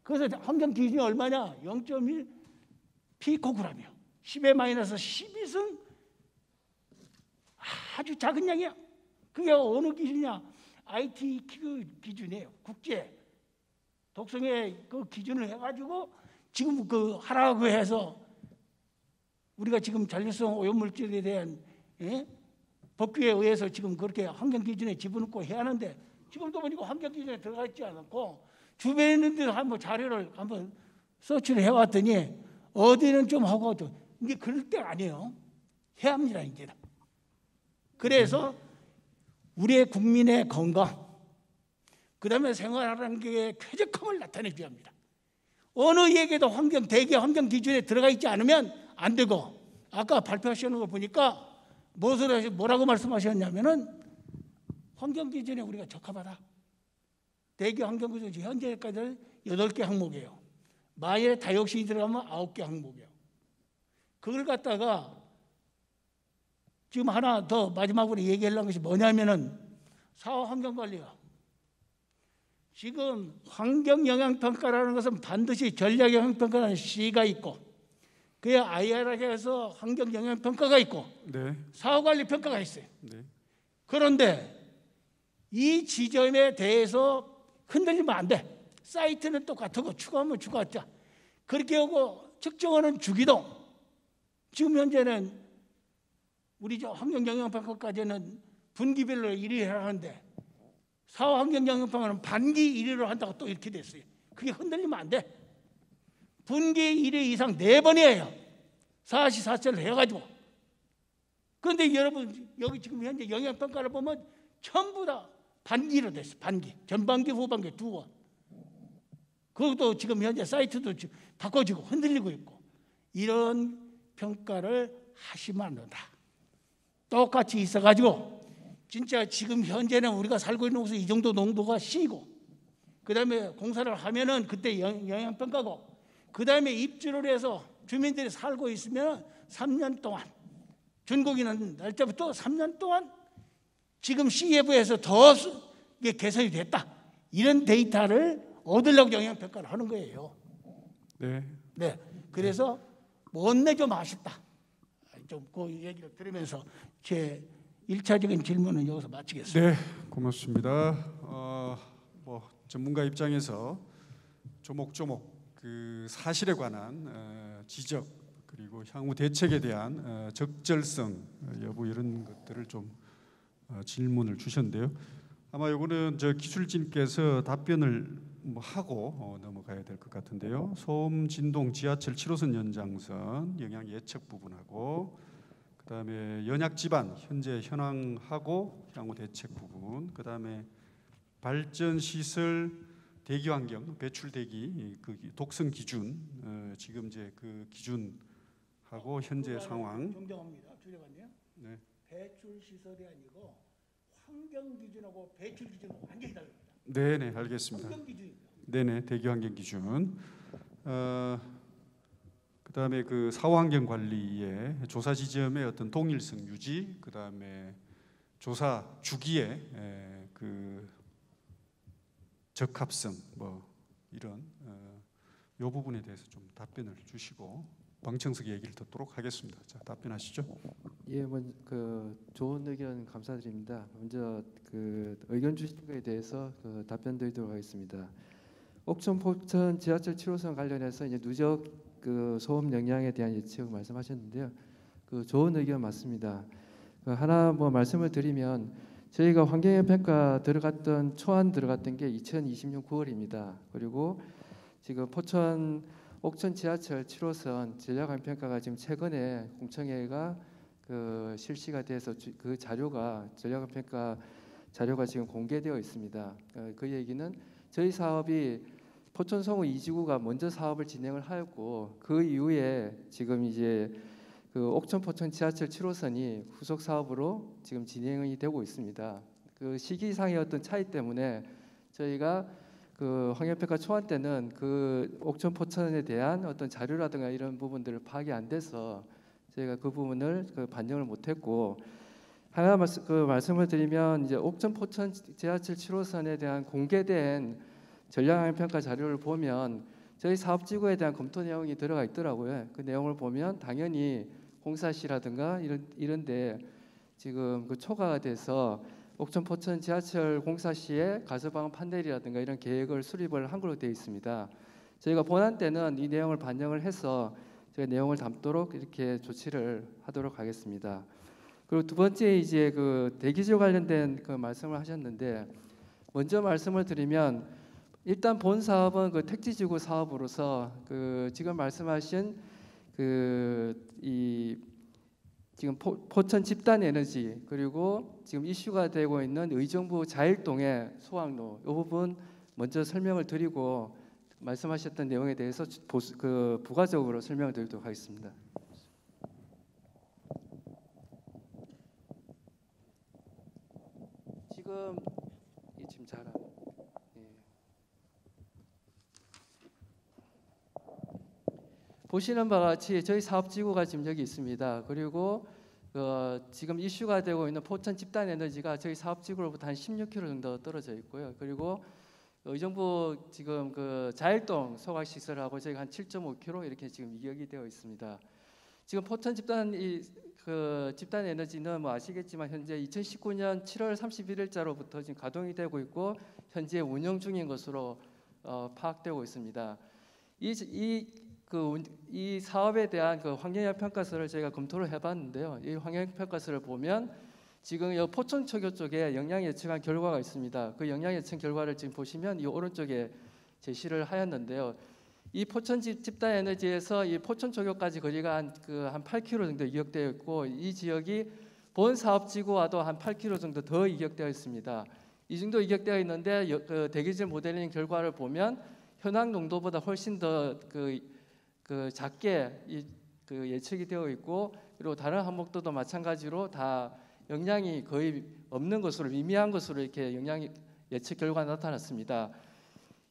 D: 그래서 환경 기준이 얼마냐? 0.1 피코그램이요. 10의 마이너스 12승 아주 작은 양이야. 그게 어느 기준이냐? ITQ 기준이에요. 국제 독성의 그 기준을 해가지고 지금 그 하라고 해서 우리가 지금 잔류성 오염물질에 대한 법규에 의해서 지금 그렇게 환경 기준에 집어넣고 해야 하는데 지금도 보니까 환경 기준에 들어가 있지 않고 주변에 있는 데도 한번 자료를 한번 서치를 해왔더니 어디는 좀 하고 좀 이게 그럴 때가 아니에요. 해야 합니다 이제는. 그래서 우리의 국민의 건강 그다음에 생활하는 게 쾌적함을 나타내줘야 합니다. 어느 얘기도 대기 환경 기준에 들어가 있지 않으면 안 되고 아까 발표하시는 거 보니까 뭐라고 말씀하셨냐면은 환경 기준에 우리가 적합하다. 대기 환경 기준 현재까지는 8개 항목이에요. 만일에 다이옥신이 들어가면 9개 항목이에요. 그걸 갖다가 지금 하나 더 마지막으로 얘기하려는 것이 뭐냐면은 사후 환경관리가 지금 환경영향평가라는 것은 반드시 전략영향평가라는 C가 있고 그에 IR에서 환경영향평가가 있고 사후관리평가가 있어요. 그런데 이 지점에 대해서 흔들리면 안 돼. 사이트는 똑같고 추가하면 추가하자. 그렇게 하고 측정하는 주기동 지금 현재는 우리 환경영향평가까지는 분기별로 1위 하는데 사후 환경영향평가는 반기 1위로 한다고 또 이렇게 됐어요. 그게 흔들리면 안 돼. 분기 1위 이상 4번이에요. 44차를 해가지고. 그런데 여러분 여기 지금 현재 영향평가를 보면 전부 다 반기로 됐어요. 반기. 전반기 후반기 2번. 그것도 지금 현재 사이트도 바꿔지고 흔들리고 있고 이런 평가를 하시면 안 된다. 똑같이 있어가지고 진짜 지금 현재는 우리가 살고 있는 곳에 이 정도 농도가 C고, 그 다음에 공사를 하면은 그때 영향평가고, 그 다음에 입주를 해서 주민들이 살고 있으면 3년 동안, 준공이는 날짜부터 3년 동안 지금 CF에서 더 이게 개선이 됐다, 이런 데이터를 얻으려고 영향평가를 하는 거예요.
C: 네.
D: 네. 그래서 뭔데 좀 아쉽다. 좀 그 얘기를 들으면서 제 1차적인 질문은 여기서 마치겠습니다.
C: 네, 고맙습니다. 뭐 전문가 입장에서 조목조목 그 사실에 관한 지적, 그리고 향후 대책에 대한 적절성 여부, 이런 것들을 좀 질문을 주셨는데요. 아마 요거는 저 기술진께서 답변을 뭐 하고 넘어가야 될 것 같은데요. 소음 진동 지하철 7호선 연장선 영향 예측 부분하고, 그다음에 연약 지반 현재 현황하고 향후 대책 부분, 그다음에 발전 시설 대기 환경 배출 대기 그 독성 기준, 지금 이제 그 기준하고 현재 상황.
D: 정정합니다. 주례관님.
C: 네.
D: 배출 시설이 아니고 환경 기준하고 배출 기준은 완전히 다릅니다.
C: 네네, 알겠습니다.
D: 환경 기준입니다.
C: 네네, 대기 환경 기준. 그다음에 그 사후 환경 관리의 조사 지점의 어떤 동일성 유지, 그다음에 조사 주기의 그 적합성, 뭐 이런 요 부분에 대해서 좀 답변을 주시고 방청석 얘기를 듣도록 하겠습니다. 자, 답변하시죠.
B: 예, 그 좋은 의견 감사드립니다. 먼저 그 의견 주신 거에 대해서 그 답변드리도록 하겠습니다. 옥천 포천 지하철 7호선 관련해서 이제 누적 그 소음 영향에 대한 예측 말씀하셨는데요. 그 좋은 의견 맞습니다. 그 하나 뭐 말씀을 드리면, 저희가 환경영 평가 들어갔던 초안 들어갔던 게 2020년 9월입니다. 그리고 지금 포천 옥천 지하철 7호선 전략 평가가 지금 최근에 공청회가 그 실시가 돼서 그 자료가 전략 평가 자료가 지금 공개되어 있습니다. 그 얘기는 저희 사업이 포천 성우 2지구가 먼저 사업을 진행을 하였고, 그 이후에 지금 이제 그 옥천 포천 지하철 7호선이 후속 사업으로 지금 진행이 되고 있습니다. 그 시기상의 어떤 차이 때문에 저희가 그 환경평가 초안 때는 그 옥천 포천에 대한 어떤 자료라든가 이런 부분들을 파악이 안 돼서 저희가 그 부분을 그 반영을 못했고, 하나 말씀을 드리면, 이제 옥천 포천 지하철 7호선에 대한 공개된 전략평가 자료를 보면 저희 사업지구에 대한 검토 내용이 들어가 있더라고요. 그 내용을 보면 당연히 공사시라든가 이런데 지금 그 초과가 돼서 옥천 포천 지하철 공사 시에 가설방음 판넬이라든가 이런 계획을 수립을 한 걸로 되어 있습니다. 저희가 본안 때는 이 내용을 반영을 해서 저희 내용을 담도록 이렇게 조치를 하도록 하겠습니다. 그리고 두 번째, 이제 그 대기질 관련된 그 말씀을 하셨는데, 먼저 말씀을 드리면, 일단 본 사업은 그 택지지구 사업으로서 그 지금 말씀하신 그 이 지금 포천 집단 에너지, 그리고 지금 이슈가 되고 있는 의정부 자일동의 소항로, 이 부분 먼저 설명을 드리고 말씀하셨던 내용에 대해서 그 부가적으로 설명을 드리도록 하겠습니다. 지금 잘 보시는 바와 같이 저희 사업지구가 지금 여기 있습니다. 그리고 지금 이슈가 되고 있는 포천 집단 에너지가 저희 사업지구로부터 한 16km 정도 떨어져 있고요. 그리고 의정부 지금 그 자일동 소각 시설하고 저희가 한 7.5km 이렇게 지금 이역이 되어 있습니다. 지금 포천 집단 집단 에너지는 뭐 아시겠지만 현재 2019년 7월 31일자로부터 지금 가동이 되고 있고 현재 운영 중인 것으로 파악되고 있습니다. 이 사업에 대한 그 환경영향 평가서를 저희가 검토를 해봤는데요. 이 환경영향 평가서를 보면 지금 이 포천 초교 쪽에 영향 예측한 결과가 있습니다. 그 영향 예측 결과를 지금 보시면 이 오른쪽에 제시를 하였는데요. 이 포천 집단 에너지에서 이 포천 초교까지 거리가 한 8km 정도 이격되어 있고, 이 지역이 본 사업지구와도 한 8km 정도 더 이격되어 있습니다. 이 정도 이격되어 있는데 그 대기질 모델링 결과를 보면 현황 농도보다 훨씬 더 그 작게 그 예측이 되어 있고, 그리고 다른 항목들도 마찬가지로 다 영향이 거의 없는 것으로, 미미한 것으로 이렇게 영향이 예측 결과가 나타났습니다.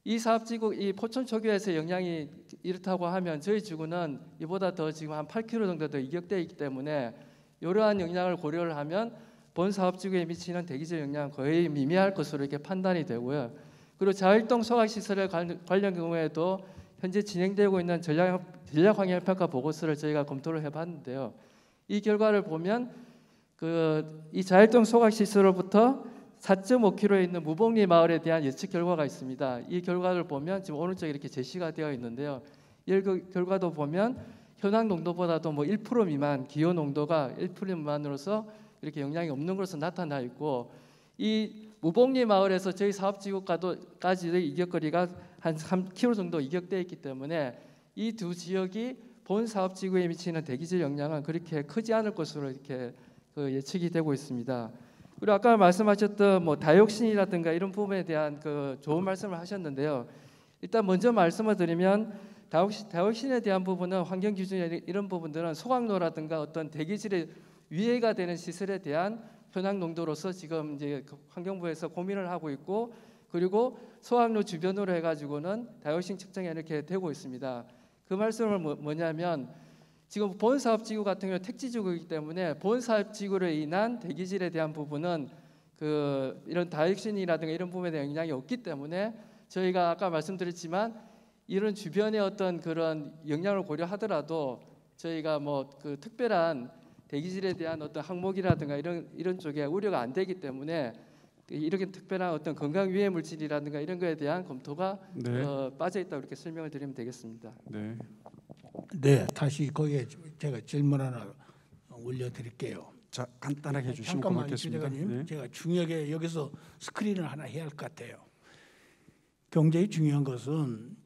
B: 이 사업지구, 이 포천 초기에서 영향이 이렇다고 하면 저희 지구는 이보다 더 지금 한 8km 정도 더 이격되어 있기 때문에 이러한 영향을 고려를 하면 본 사업지구에 미치는 대기질 영향은 거의 미미할 것으로 이렇게 판단이 되고요. 그리고 자율동 소각시설에 관련 경우에도 현재 진행되고 있는 전략환경평가 보고서를 저희가 검토를 해봤는데요. 이 결과를 보면 이 자율동 소각시설로부터 4.5km에 있는 무복리 마을에 대한 예측 결과가 있습니다. 이 결과를 보면 지금 오른쪽에 이렇게 제시가 되어 있는데요. 이 결과도 보면 현황 농도보다도 뭐 1% 미만, 기호 농도가 1% 미만으로서 이렇게 영향이 없는 것으로 나타나 있고, 이 무복리 마을에서 저희 사업지구까지의 이격거리가 한 3km 정도 이격되어 있기 때문에 이 두 지역이 본 사업지구에 미치는 대기질 영향은 그렇게 크지 않을 것으로 이렇게 예측이 되고 있습니다. 그리고 아까 말씀하셨던 뭐 다이옥신이라든가 이런 부분에 대한 좋은 말씀을 하셨는데요. 일단 먼저 말씀을 드리면 다이옥신에 대한 부분은 환경 기준이 이런 부분들은 소각로라든가 어떤 대기질에 위해가 되는 시설에 대한 현황 농도로서 지금 이제 환경부에서 고민을 하고 있고, 그리고 소각로 주변으로 해가지고는 다이옥신 측정이 이렇게 되고 있습니다. 그 말씀은 뭐냐면 지금 본 사업지구 같은 경우는 택지지구이기 때문에 본 사업지구로 인한 대기질에 대한 부분은 이런 다이옥신이라든가 이런 부분에 대한 영향이 없기 때문에 저희가 아까 말씀드렸지만 이런 주변의 어떤 그런 영향을 고려하더라도 저희가 뭐 특별한 대기질에 대한 어떤 항목이라든가 이런 쪽에 우려가 안 되기 때문에 이렇게 특별한 어떤 건강 위해 물질이라든가 이런 거에 대한 검토가 빠져 있다고 이렇게 설명을 드리면 되겠습니다.
C: 네.
D: 네, 다시 거기에 제가 질문 하나 올려드릴게요.
C: 자, 간단하게 해주시면
D: 잠깐만,
C: 고맙겠습니다.
D: 주대관님,
C: 네.
D: 제가 중요하게 여기서 스크린을 하나 해야 할 것 같아요. 굉장히 중요한 것은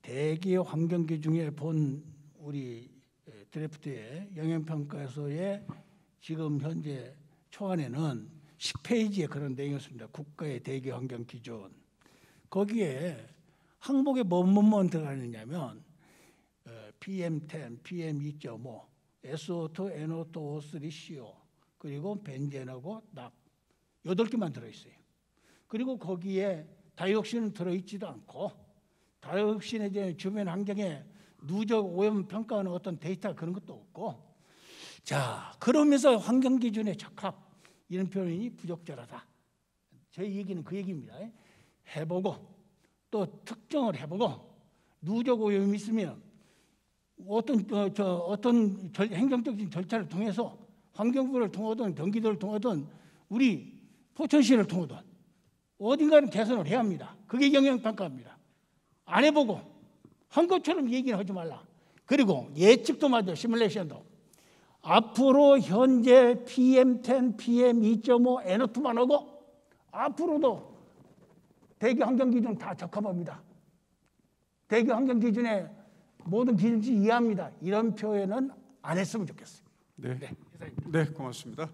D: 대기 환경기 중에 본 우리 드래프트의 영향평가서의 지금 현재 초안에는 10페이지에 그런 내용이 있습니다. 국가의 대기 환경 기준. 거기에 항목에 뭐뭐뭐 들어가느냐면 PM10, PM2.5, SO2, NO2, O3, CO, 그리고 벤젠하고 납 8개만 들어있어요. 그리고 거기에 다이옥신은 들어있지도 않고 다이옥신에 대한 주변 환경에 누적 오염 평가하는 어떤 데이터 그런 것도 없고, 자 그러면서 환경 기준에 적합 이런 표현이 부적절하다. 제 얘기는 그 얘기입니다. 해보고 또 특정을 해보고 누적 오염이 있으면 어떤 행정적인 절차를 통해서 환경부를 통하든 경기도를 통하든 우리 포천시를 통하든 어딘가는 개선을 해야 합니다. 그게 영향평가입니다. 안 해보고 한 것처럼 얘기는 하지 말라. 그리고 예측도 맞아. 시뮬레이션도 앞으로 현재 PM10, PM2.5, NO2만 하고 앞으로도 대기 환경 기준 다 적합합니다. 대기 환경 기준에 모든 기준치 이해합니다. 이런 표현은 안 했으면 좋겠어요.
C: 네, 네, 고맙습니다.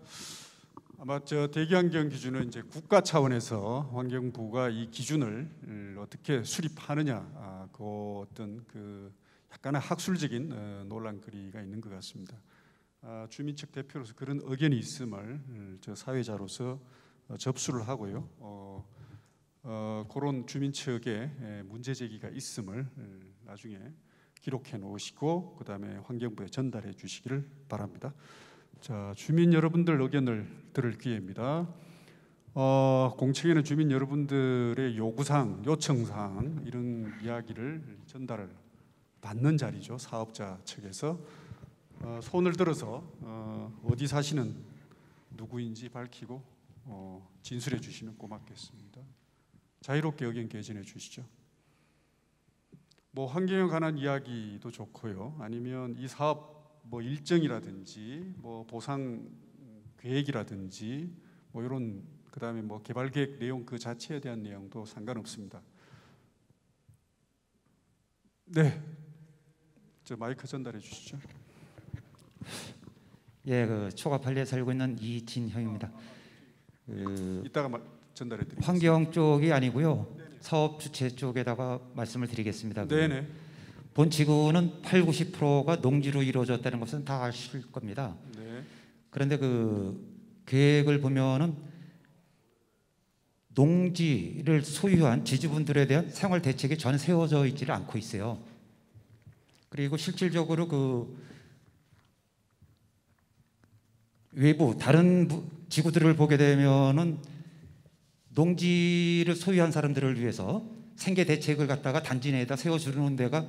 C: 아마 대기 환경 기준은 이제 국가 차원에서 환경부가 이 기준을 어떻게 수립하느냐, 그 어떤 약간의 학술적인 논란거리가 있는 것 같습니다. 주민 측 대표로서 그런 의견이 있음을 저 사회자로서 접수를 하고요. 그런 주민 측에 문제 제기가 있음을 나중에 기록해 놓으시고 그다음에 환경부에 전달해 주시기를 바랍니다. 자, 주민 여러분들 의견을 들을 기회입니다. 공청회는 주민 여러분들의 요구사항, 요청사항 이런 이야기를 전달을 받는 자리죠. 사업자 측에서 손을 들어서 어디 사시는 누구인지 밝히고 진술해 주시면 고맙겠습니다. 자유롭게 의견 개진해 주시죠. 뭐 환경에 관한 이야기도 좋고요. 아니면 이 사업 뭐 일정이라든지 뭐 보상 계획이라든지 뭐 이런 그다음에 뭐 개발 계획 내용 그 자체에 대한 내용도 상관없습니다. 네, 저 마이크 전달해 주시죠.
F: 예, 초가팔리에 살고 있는 이진형입니다.
C: 이따가 전달해 드리겠습니다.
F: 환경 쪽이 아니고요. 사업 주체 쪽에다가 말씀을 드리겠습니다.
C: 네네.
F: 본 지구는 80~90%가 농지로 이루어졌다는 것은 다 아실 겁니다.
C: 네.
F: 그런데 그 계획을 보면은 농지를 소유한 지주분들에 대한 생활 대책이 전혀 세워져 있지를 않고 있어요. 그리고 실질적으로 그 외부 다른 지구들을 보게 되면은 농지를 소유한 사람들을 위해서 생계 대책을 갖다가 단지 내에다 세워주는 데가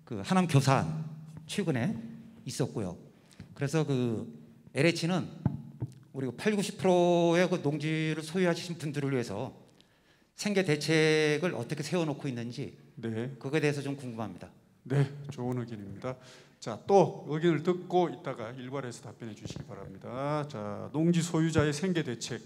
F: 그 하남 교산 최근에 있었고요. 그래서 그 LH는 우리 80~90%의 그 농지를 소유하신 분들을 위해서 생계 대책을 어떻게 세워놓고 있는지
C: 네.
F: 그거에 대해서 좀 궁금합니다.
C: 네, 좋은 의견입니다. 자, 또 의견을 듣고 이따가 일괄해서 답변해 주시기 바랍니다. 자, 농지 소유자의 생계 대책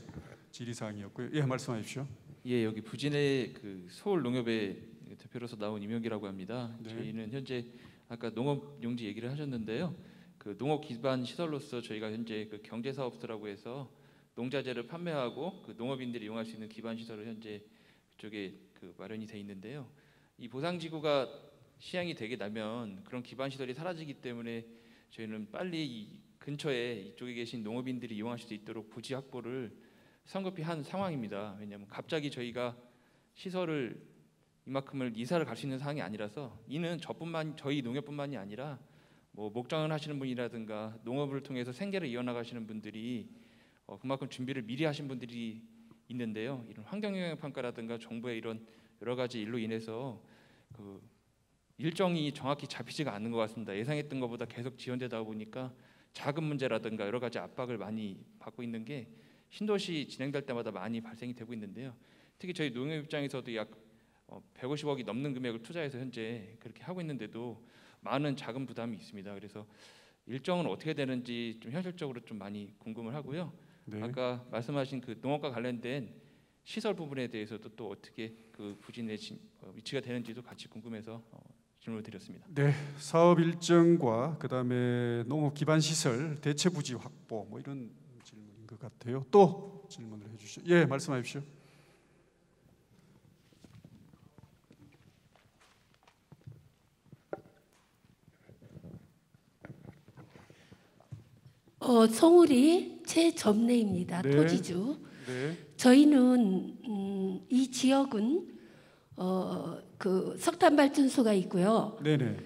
C: 질의사항이었고요. 예, 말씀하십시오.
G: 예, 여기 부진의 그 서울 농협의 대표로서 나온 임용기라고 합니다.
C: 네.
G: 저희는 현재 아까 농업 용지 얘기를 하셨는데요. 그 농업 기반 시설로서 저희가 현재 그 경제 사업소라고 해서 농자재를 판매하고 그 농업인들이 이용할 수 있는 기반 시설을 현재 그쪽에 그 마련이 돼 있는데요. 이 보상지구가 시행이 되게 나면 그런 기반 시설이 사라지기 때문에 저희는 빨리 이 근처에 이쪽에 계신 농업인들이 이용할 수 있도록 부지 확보를 성급히 한 상황입니다. 왜냐하면 갑자기 저희가 시설을 이만큼을 이사를 갈 수 있는 상황이 아니라서 이는 저희 농협뿐만이 아니라 뭐 목장을 하시는 분이라든가 농업을 통해서 생계를 이어나가시는 분들이 그만큼 준비를 미리 하신 분들이 있는데요. 이런 환경영향평가라든가 정부의 이런 여러 가지 일로 인해서 그 일정이 정확히 잡히지가 않는 것 같습니다. 예상했던 것보다 계속 지연되다 보니까 자금 문제라든가 여러 가지 압박을 많이 받고 있는 게 신도시 진행될 때마다 많이 발생이 되고 있는데요. 특히 저희 농협 입장에서도 약 150억이 넘는 금액을 투자해서 현재 그렇게 하고 있는데도 많은 자금 부담이 있습니다. 그래서 일정은 어떻게 되는지 좀 현실적으로 좀 많이 궁금을 하고요.
C: 네.
G: 아까 말씀하신 그 농업과 관련된 시설 부분에 대해서도 또 어떻게 그 부진의 위치가 되는지도 같이 궁금해서 질문을 드렸습니다.
C: 네, 사업 일정과 그다음에 농업 기반 시설 대체 부지 확보 뭐 이런 질문인 것 같아요. 또 질문을 해주시죠. 예, 말씀하십시오.
H: 성우리 최점래입니다.
C: 네.
H: 토지주.
C: 네,
H: 저희는 이 지역은 그 석탄 발전소가 있고요.
C: 네네.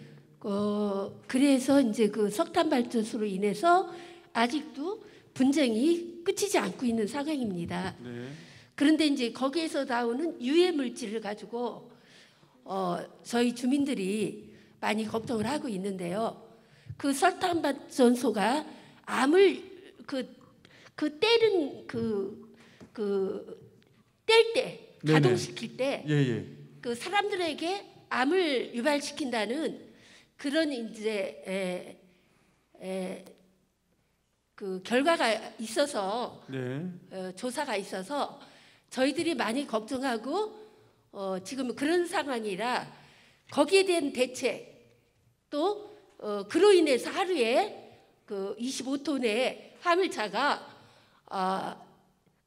H: 그래서 이제 그 석탄 발전소로 인해서 아직도 분쟁이 끝이지 않고 있는 상황입니다.
C: 네,
H: 그런데 이제 거기에서 나오는 유해 물질을 가지고 저희 주민들이 많이 걱정을 하고 있는데요. 그 설탕 발전소가 암을 그 때는 뗄 때
C: 네네.
H: 가동시킬 때
C: 예, 예.
H: 그 사람들에게 암을 유발시킨다는 그런 이제 그 결과가 있어서
C: 네,
H: 조사가 있어서 저희들이 많이 걱정하고 지금 그런 상황이라 거기에 대한 대책 또 그로 인해서 하루에 그 25톤의 화물차가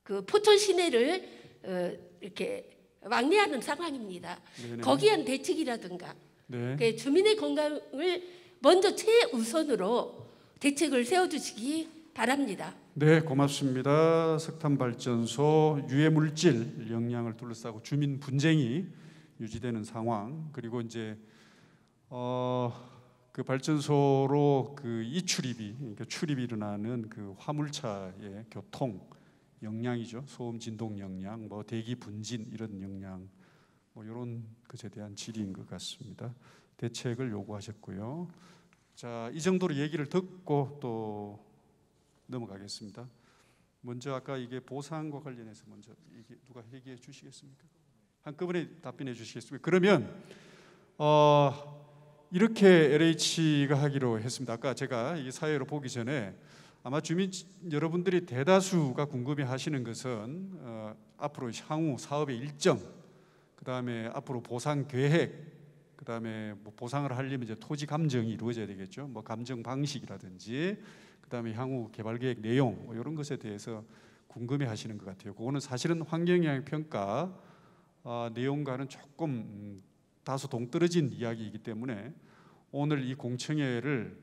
H: 그 포천 시내를 이렇게 왕래하는 상황입니다.
C: 네네.
H: 거기에 대한 대책이라든가
C: 네.
H: 그 주민의 건강을 먼저 최우선으로 대책을 세워주시기 바랍니다.
C: 네, 고맙습니다. 석탄 발전소 유해 물질 영향을 둘러싸고 주민 분쟁이 유지되는 상황, 그리고 이제 그 발전소로 그 이출입이, 그러니까 출입이 일어나는 그 화물차의 교통 영향이죠. 소음, 진동 영향, 뭐 대기 분진 이런 영향, 뭐 이런 것에 대한 질의인 것 같습니다. 대책을 요구하셨고요. 자, 이 정도로 얘기를 듣고 또 넘어가겠습니다. 먼저 아까 이게 보상과 관련해서 먼저 누가 얘기해 주시겠습니까? 한꺼번에 답변해 주시겠습니까? 그러면 이렇게 LH가 하기로 했습니다. 아까 제가 이 사회로 보기 전에 아마 주민 여러분들이 대다수가 궁금해하시는 것은 앞으로 향후 사업의 일정, 그다음에 앞으로 보상 계획, 그다음에 뭐 보상을 하려면 이제 토지 감정이 이루어져야 되겠죠. 뭐 감정 방식이라든지, 그다음에 향후 개발 계획 내용 뭐 이런 것에 대해서 궁금해하시는 것 같아요. 그거는 사실은 환경영향 평가 내용과는 조금 다소 동떨어진 이야기이기 때문에 오늘 이 공청회를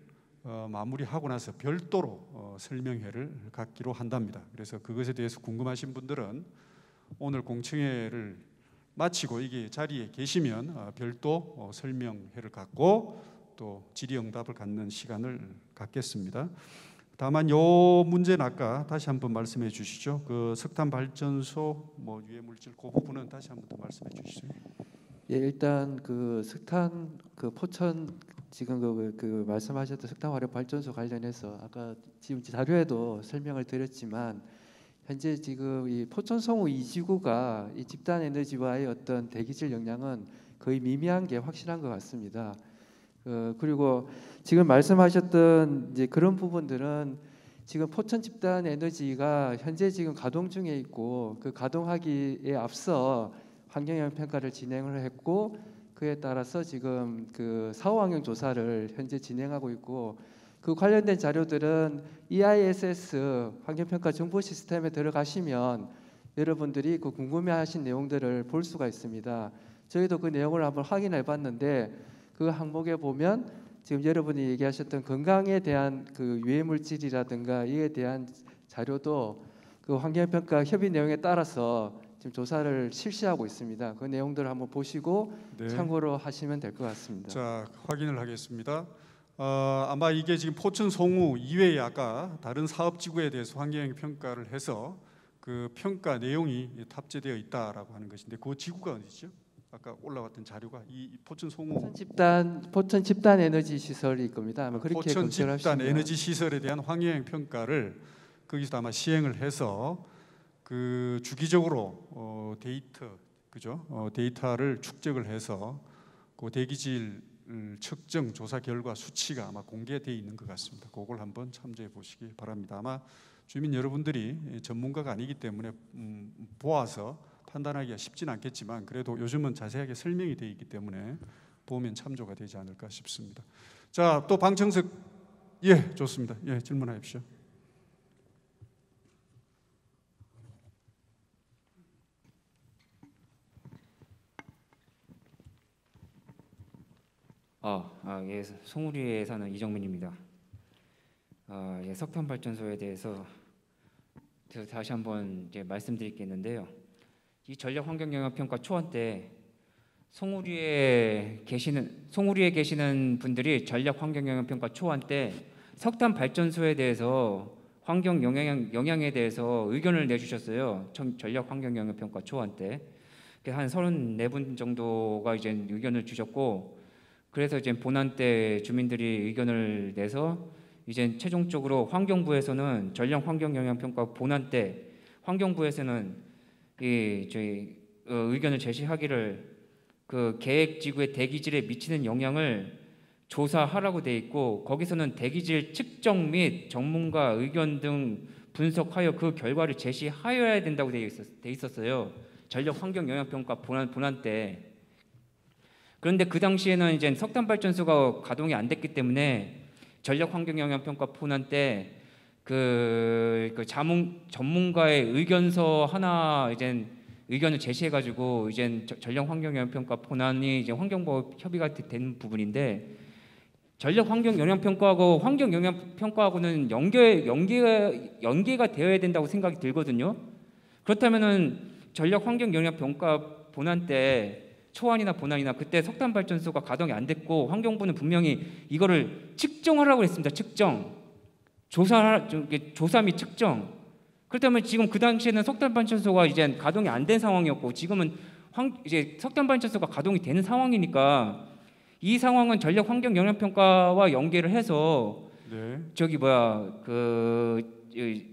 C: 마무리하고 나서 별도로 설명회를 갖기로 한답니다. 그래서 그것에 대해서 궁금하신 분들은 오늘 공청회를 마치고 이게 자리에 계시면 별도 설명회를 갖고 또 질의응답을 갖는 시간을 갖겠습니다. 다만 요 문제는 아까 다시 한번 말씀해 주시죠. 그 석탄 발전소 뭐 유해 물질 그 부분은 다시 한번 더 말씀해 주시죠.
B: 예, 일단 그 석탄 그 포천 지금 그 말씀하셨던 석탄 화력 발전소 관련해서 아까 지금 자료에도 설명을 드렸지만 현재 지금 이 포천 송후 2지구가 이 집단 에너지와의 어떤 대기질 영향은 거의 미미한 게 확실한 것 같습니다. 그리고 지금 말씀하셨던 이제 그런 부분들은 지금 포천 집단 에너지가 현재 지금 가동 중에 있고 그 가동하기에 앞서 환경영향 평가를 진행을 했고 그에 따라서 지금 그 사후 환경 조사를 현재 진행하고 있고 그 관련된 자료들은 EISS 환경평가 정보 시스템에 들어가시면 여러분들이 그 궁금해하신 내용들을 볼 수가 있습니다. 저희도 그 내용을 한번 확인해 봤는데 그 항목에 보면 지금 여러분이 얘기하셨던 건강에 대한 그 유해 물질이라든가 이에 대한 자료도 그 환경평가 협의 내용에 따라서 지금 조사를 실시하고 있습니다. 그 내용들을 한번 보시고
C: 네.
B: 참고로 하시면 될 것 같습니다.
C: 자, 확인을 하겠습니다. 아마 이게 지금 포천 송후 이외에 아까 다른 사업지구에 대해서 환경영향 평가를 해서 그 평가 내용이 탑재되어 있다라고 하는 것인데 그 지구가 어디죠? 아까 올라왔던 자료가 이 포천 송후
B: 포천 집단 에너지 시설일 겁니다. 아마 그렇게
C: 포천
B: 검색을
C: 집단
B: 하시면.
C: 에너지 시설에 대한 환경영향 평가를 거기서 아마 시행을 해서 그 주기적으로 데이터 그죠? 데이터를 축적을 해서 그 대기질 측정 조사 결과 수치가 아마 공개되어 있는 것 같습니다. 그걸 한번 참조해 보시기 바랍니다. 아마 주민 여러분들이 전문가가 아니기 때문에 보아서 판단하기가 쉽지는 않겠지만 그래도 요즘은 자세하게 설명이 되어 있기 때문에 보면 참조가 되지 않을까 싶습니다. 자, 또 방청석 예, 좋습니다. 예, 질문하십시오.
I: 예, 송우리에 사는 이정민입니다. 예, 석탄 발전소에 대해서 다시 한번 이제 말씀드릴 게 있는데요. 이 전략 환경 영향 평가 초안 때 송우리에 계시는 분들이 전략 환경 영향 평가 초안 때 석탄 발전소에 대해서 환경 영향에 대해서 의견을 내주셨어요. 전략 환경 영향 평가 초안 때 한 34분 정도가 이제 의견을 주셨고. 그래서 이제 본안 때 주민들이 의견을 내서 이제 최종적으로 환경부에서는 전략 환경 영향 평가 본안 때 환경부에서는 저희 의견을 제시하기를 그 계획지구의 대기질에 미치는 영향을 조사하라고 돼 있고 거기서는 대기질 측정 및 전문가 의견 등 분석하여 그 결과를 제시하여야 된다고 돼 있었어요. 전략 환경 영향 평가 본안 때. 그런데 그 당시에는 이제 석탄 발전소가 가동이 안 됐기 때문에 전략 환경 영향 평가 본안 때 그 전문가의 의견서 하나 이제 의견을 제시해 가지고 이제 전략 환경 영향 평가 본안이 이제 환경부 협의가 된 부분인데 전략 환경 영향 평가하고 환경 영향 평가하고는 연계가 되어야 된다고 생각이 들거든요. 그렇다면은 전략 환경 영향 평가 본안 때 초안이나 본안이나 그때 석탄 발전소가 가동이 안 됐고 환경부는 분명히 이거를 측정하라고 했습니다. 조사 및 측정. 그렇다면 지금 그 당시에는 석탄 발전소가 이제 가동이 안 된 상황이었고 지금은 이제 석탄 발전소가 가동이 되는 상황이니까 이 상황은 전략 환경 영향 평가와 연계를 해서
C: 네.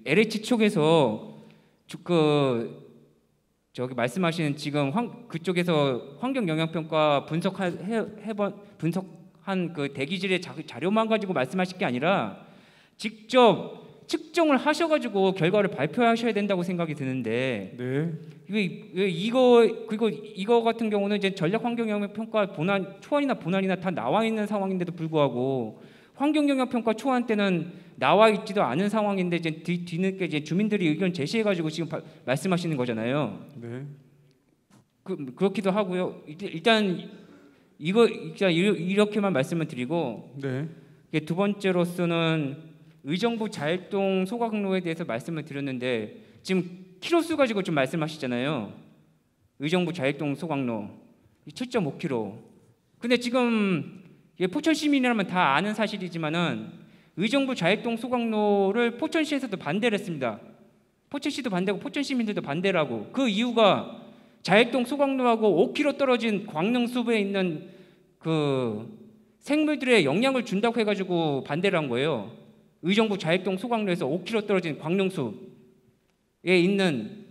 I: LH 쪽에서 말씀하시는 지금 그쪽에서 환경 영향 평가 분석한 그 대기질의 자료만 가지고 말씀하실 게 아니라 직접 측정을 하셔가지고 결과를 발표하셔야 된다고 생각이 드는데
C: 네.
I: 이거 같은 경우는 이제 전략 환경 영향 평가 초안이나 본안이나 다 나와 있는 상황인데도 불구하고 환경 영향 평가 초안 때는 나와 있지도 않은 상황인데 이제 뒤늦게 이제 주민들이 의견 제시해가지고 지금 말씀하시는 거잖아요.
C: 네.
I: 그렇기도 하고요. 일단 이렇게만 말씀을 드리고
C: 네.
I: 이게 두 번째로서는 의정부 자일동 소각로에 대해서 말씀을 드렸는데 지금 키로수 가지고 좀 말씀하시잖아요. 의정부 자일동 소각로 7.5km. 근데 지금 포천 시민이라면 다 아는 사실이지만은 의정부 자일동 소각로를 포천시에서도 반대를 했습니다. 포천시도 반대고 포천 시민들도 반대를 하고 그 이유가 자일동 소각로하고 5km 떨어진 광릉숲에 있는 그 생물들의 영향을 준다고 해가지고 반대를 한 거예요. 의정부 자일동 소각로에서 5km 떨어진 광릉숲에 있는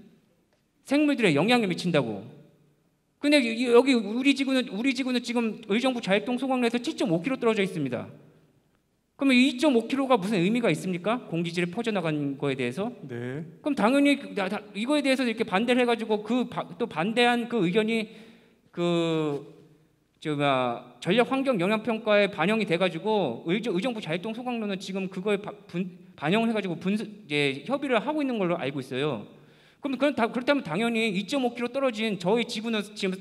I: 생물들의 영향을 미친다고. 근데 여기 우리 지구는 지금 의정부 자일동 소각로에서 7.5km 떨어져 있습니다. 그러면 2.5km가 무슨 의미가 있습니까? 공기질에 퍼져나간 거에 대해서?
C: 네.
I: 그럼 당연히 이거에 대해서 이렇게 반대를 해가지고 또 반대한 그 의견이 전략 환경 영향 평가에 반영이 돼가지고 의정부 자일동 소각로는 지금 그거에 반영을 해가지고 협의를 하고 있는 걸로 알고 있어요. 그렇다면 당연히 2.5km 떨어진 저희 지구는 지금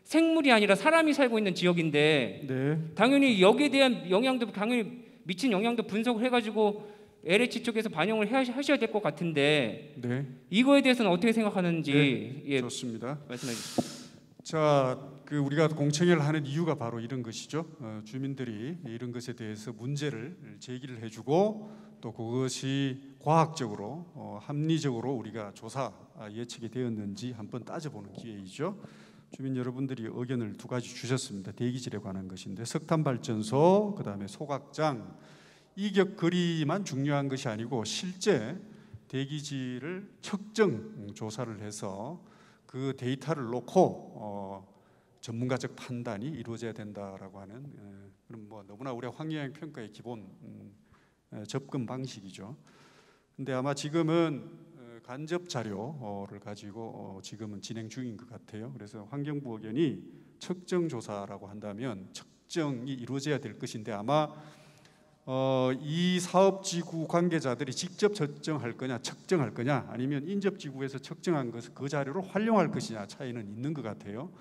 I: 생물이 아니라 사람이 살고 있는 지역인데
C: 네.
I: 당연히 여기에 대한 영향도 당연히 미친 영향도 분석을 해가지고 LH 쪽에서 반영을 하셔야 될 것 같은데
C: 네.
I: 이거에 대해서는 어떻게 생각하는지
C: 네. 좋습니다.
I: 말씀해 주시죠.
C: 자, 우리가 공청회를 하는 이유가 바로 이런 것이죠. 주민들이 이런 것에 대해서 문제를 제기를 해주고 또 그것이 과학적으로 합리적으로 우리가 조사 예측이 되었는지 한번 따져보는 기회이죠. 주민 여러분들이 의견을 두 가지 주셨습니다. 대기질에 관한 것인데 석탄발전소, 그다음에 소각장, 이격거리만 중요한 것이 아니고 실제 대기질을 측정 조사를 해서 그 데이터를 놓고 전문가적 판단이 이루어져야 된다라고 하는 그럼 너무나 우리 환경영향 평가의 기본 접근 방식이죠. 근데 아마 지금은 간접 자료를 가지고 지금은 진행 중인 것 같아요. 그래서 환경부 의견이 측정 조사라고 한다면 측정이 이루어져야 될 것인데 아마 이 사업지구 관계자들이 직접 측정할 거냐, 측정할 거냐, 아니면 인접지구에서 측정한 것을 그 자료를 활용할 것이냐 차이는 있는 것 같아요.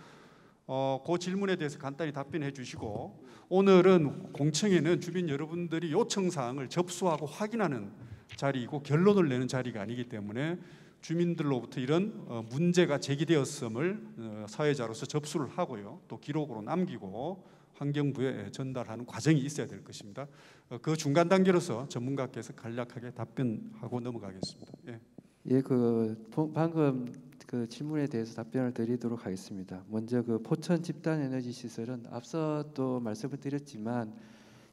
C: 그 질문에 대해서 간단히 답변해 주시고 오늘은 공청회는 주민 여러분들이 요청 사항을 접수하고 확인하는 자리이고 결론을 내는 자리가 아니기 때문에 주민들로부터 이런 문제가 제기되었음을 사회자로서 접수를 하고요. 또 기록으로 남기고 환경부에 전달하는 과정이 있어야 될 것입니다. 그 중간 단계로서 전문가께서 간략하게 답변하고 넘어가겠습니다. 예.
B: 방금 그 질문에 대해서 답변을 드리도록 하겠습니다. 먼저 포천 집단 에너지 시설은 앞서 또 말씀을 드렸지만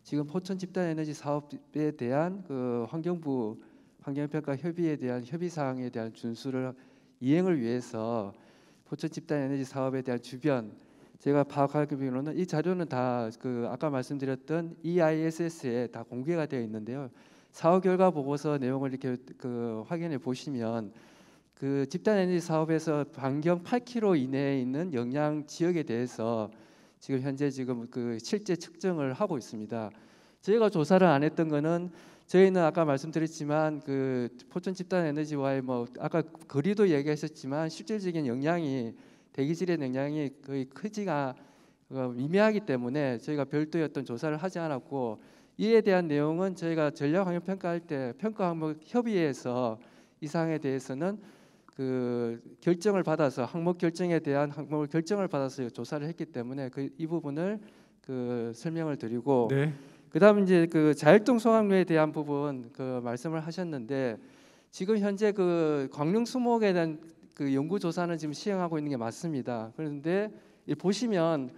B: 지금 포천 집단 에너지 사업에 대한 환경부 환경평가 협의에 대한 협의 사항에 대한 준수를 이행을 위해서 포천 집단 에너지 사업에 대한 주변 제가 파악하기로는 이 자료는 다 아까 말씀드렸던 EISS에 다 공개가 되어 있는데요. 사업 결과 보고서 내용을 이렇게 확인해 보시면 집단 에너지 사업에서 반경 8km 이내에 있는 영향 지역에 대해서 지금 현재 실제 측정을 하고 있습니다. 저희가 조사를 안 했던 거는 저희는 아까 말씀드렸지만 포천 집단 에너지와의 아까 거리도 얘기하셨지만 실질적인 영향이 대기질의 영향이 거의 크지가 미미하기 때문에 저희가 별도의 어떤 조사를 하지 않았고 이에 대한 내용은 저희가 전략환경 평가할 때 평가 항목 협의회에서 이 사항에 대해서는 결정을 받아서 항목 결정에 대한 항목을 결정을 받아서 조사를 했기 때문에 이 부분을 설명을 드리고
C: 네.
B: 그다음 이제 자율동 소각로에 대한 부분 말씀을 하셨는데 지금 현재 광릉 수목에 대한 연구 조사는 지금 시행하고 있는 게 맞습니다. 그런데 보시면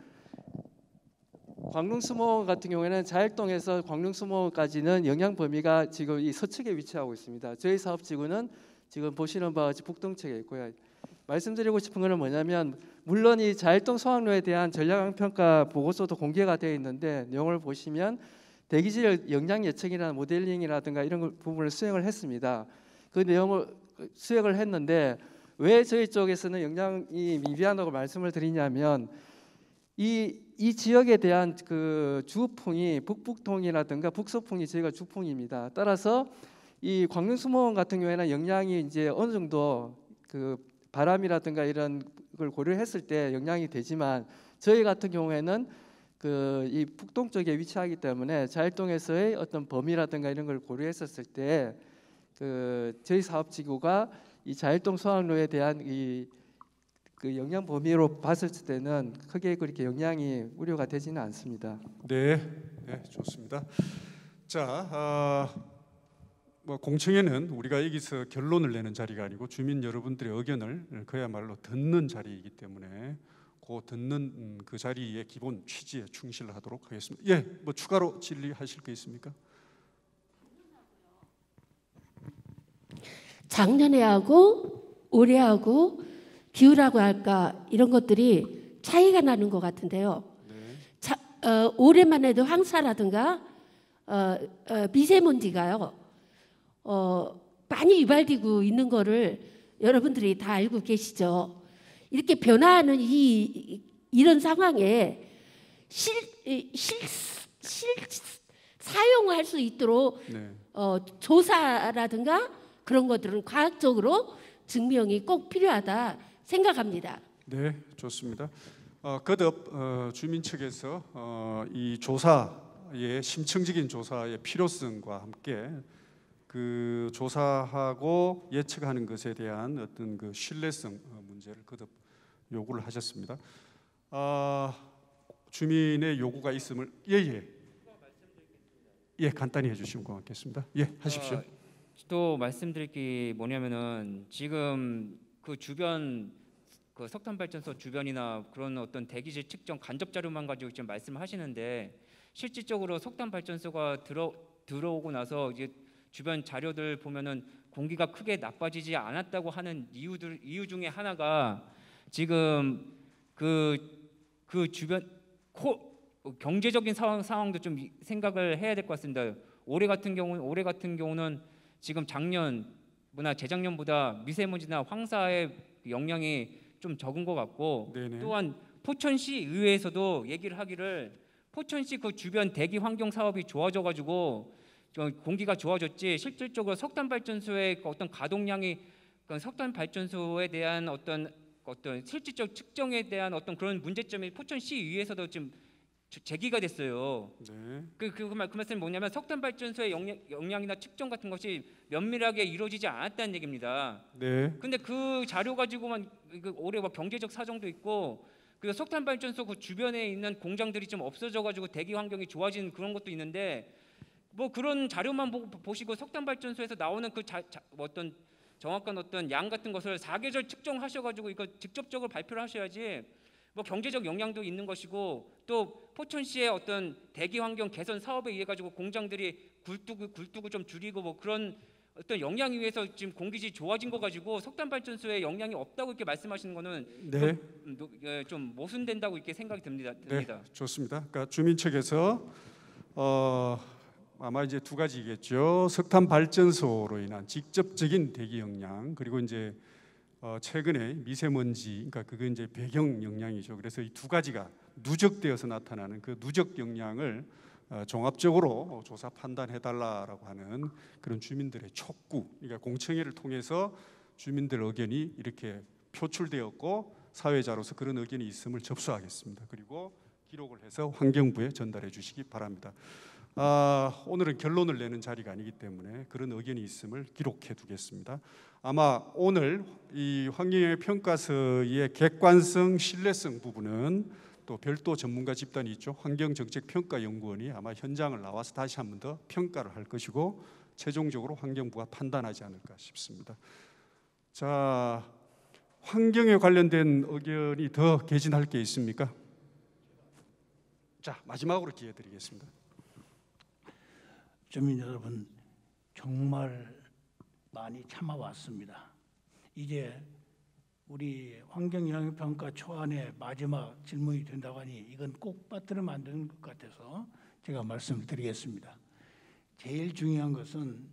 B: 광릉 수목 같은 경우에는 자율동에서 광릉 수목까지는 영향 범위가 지금 이 서측에 위치하고 있습니다. 저희 사업지구는 지금 보시는 바와 같이 북동측에 있고요. 말씀드리고 싶은 것은 뭐냐면 물론 이 자율동 소각로에 대한 전략평가 보고서도 공개가 되어 있는데 내용을 보시면 대기질 영향 예측이나 모델링이라든가 이런 부분을 수행을 했습니다. 그 내용을 수행을 했는데 왜 저희 쪽에서는 영향이 미비하다고 말씀을 드리냐면 이 지역에 대한 주풍이 북북통이라든가 북서풍이 저희가 주풍입니다. 따라서 이 광릉 수목원 같은 경우에는 영향이 이제 어느 정도 바람이라든가 이런 걸 고려했을 때 영향이 되지만 저희 같은 경우에는 이 북동쪽에 위치하기 때문에 자일동에서의 어떤 범위라든가 이런 걸 고려했었을 때 저희 사업지구가 이 자일동 소학로에 대한 그 영향 범위로 봤을 때는 크게 그렇게 영향이 우려가 되지는 않습니다.
C: 네, 좋습니다. 자, 뭐 공청회는 우리가 여기서 결론을 내는 자리가 아니고 주민 여러분들의 의견을 그야말로 듣는 자리이기 때문에 그 듣는 그 자리의 기본 취지에 충실하도록 하겠습니다. 예, 뭐 추가로 질의하실 거 있습니까?
H: 작년에 하고 올해 하고 비율하고 할까 이런 것들이 차이가 나는 것 같은데요. 올해만 해도 황사라든가 미세먼지가요 많이 유발되고 있는 거를 여러분들이 다 알고 계시죠. 이렇게 변화하는 이런 상황에 사용할 수 있도록 조사라든가 그런 것들은 과학적으로 증명이 꼭 필요하다 생각합니다.
C: 네, 좋습니다. 거듭 주민 측에서 이 조사의 심층적인 조사의 필요성과 함께 그 조사하고 예측하는 것에 대한 어떤 그 신뢰성 문제를 거듭 요구를 하셨습니다. 주민의 요구가 있음을 간단히 해주시면 고맙겠습니다. 하십시오.
I: 또 말씀드릴 게 뭐냐면은 지금 그 주변 그 석탄발전소 주변이나 그런 어떤 대기질 측정 간접 자료만 가지고 지금 말씀하시는데 실질적으로 석탄발전소가 들어오고 나서 이제 주변 자료들 보면은 공기가 크게 나빠지지 않았다고 하는 이유 중에 하나가 지금 그 주변 경제적인 상황도 좀 생각을 해야 될 것 같습니다. 올해 같은 경우는 지금 작년보다 재작년보다 미세먼지나 황사의 영향이 좀 적은 것 같고 또한 포천시 의회에서도 얘기를 하기를 포천시 그 주변 대기 환경 사업이 좋아져가지고 공기가 좋아졌지 실질적으로 석탄 발전소의 어떤 가동량이 석탄 발전소에 대한 어떤 실질적 측정에 대한 어떤 그런 문제점이 포천시 의회에서도 좀 제기가 됐어요. 그 말씀이 뭐냐면 석탄 발전소의 영향이나 측정 같은 것이 면밀하게 이루어지지 않았다는 얘기입니다. 근데 그 자료 가지고만 올해 경제적 사정도 있고 그 석탄 발전소 그 주변에 있는 공장들이 좀 없어져가지고 대기 환경이 좋아진 그런 것도 있는데 뭐 그런 자료만 보시고 석탄 발전소에서 나오는 그 어떤 정확한 어떤 양 같은 것을 사계절 측정하셔가지고 이거 직접적으로 발표를 하셔야지. 뭐 경제적 영향도 있는 것이고 또 포천시의 어떤 대기 환경 개선 사업에 의해 가지고 공장들이 굴뚝을 좀 줄이고 뭐 그런 어떤 영향에 의해서 지금 공기질이 좋아진 거 가지고 석탄 발전소에 영향이 없다고 이렇게 말씀하시는 거는 좀 모순된다고 이렇게 생각이 듭니다.
C: 좋습니다. 그러니까 주민 측에서 아마 이제 두 가지겠죠. 석탄 발전소로 인한 직접적인 대기 영향 그리고 이제 최근에 미세먼지, 그러니까 그게 이제 배경 영향이죠. 그래서 이 두 가지가 누적되어서 나타나는 그 누적 영향을 종합적으로 조사 판단해달라라고 하는 그런 주민들의 촉구, 그러니까 공청회를 통해서 주민들 의견이 이렇게 표출되었고 사회자로서 그런 의견이 있음을 접수하겠습니다. 그리고 기록을 해서 환경부에 전달해 주시기 바랍니다. 오늘은 결론을 내는 자리가 아니기 때문에 그런 의견이 있음을 기록해 두겠습니다. 아마 오늘 이 환경영향 평가서의 객관성, 신뢰성 부분은 또 별도 전문가 집단이 있죠. 환경정책평가연구원이 아마 현장을 나와서 다시 한 번 더 평가를 할 것이고 최종적으로 환경부가 판단하지 않을까 싶습니다. 자, 환경에 관련된 의견이 더 개진할 게 있습니까? 자, 마지막으로 기회 드리겠습니다.
D: 주민 여러분, 정말 많이 참아왔습니다. 이제 우리 환경영향평가 초안의 마지막 질문이 된다고 하니 이건 꼭 빠뜨리면 안 되는 것 같아서 제가 말씀을 드리겠습니다. 제일 중요한 것은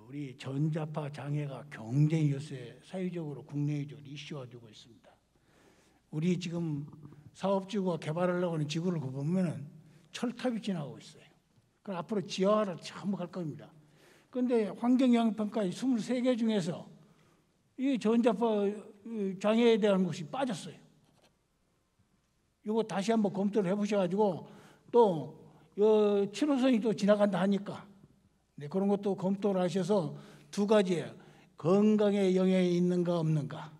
D: 우리 전자파 장애가 굉장히 요새 사회적으로 국내적으로 이슈가 되고 있습니다. 우리 지금 사업지구가 개발하려고 하는 지구를 보면은 철탑이 지나가고 있어요. 그럼 앞으로 지하화를 전부 갈 겁니다. 그런데 환경영향평가 23개 중에서 이 전자파 장애에 대한 것이 빠졌어요. 이거 다시 한번 검토를 해보셔가지고 또 7호선이 또 지나간다 하니까 네, 그런 것도 검토를 하셔서 두 가지예요. 건강에 영향이 있는가 없는가,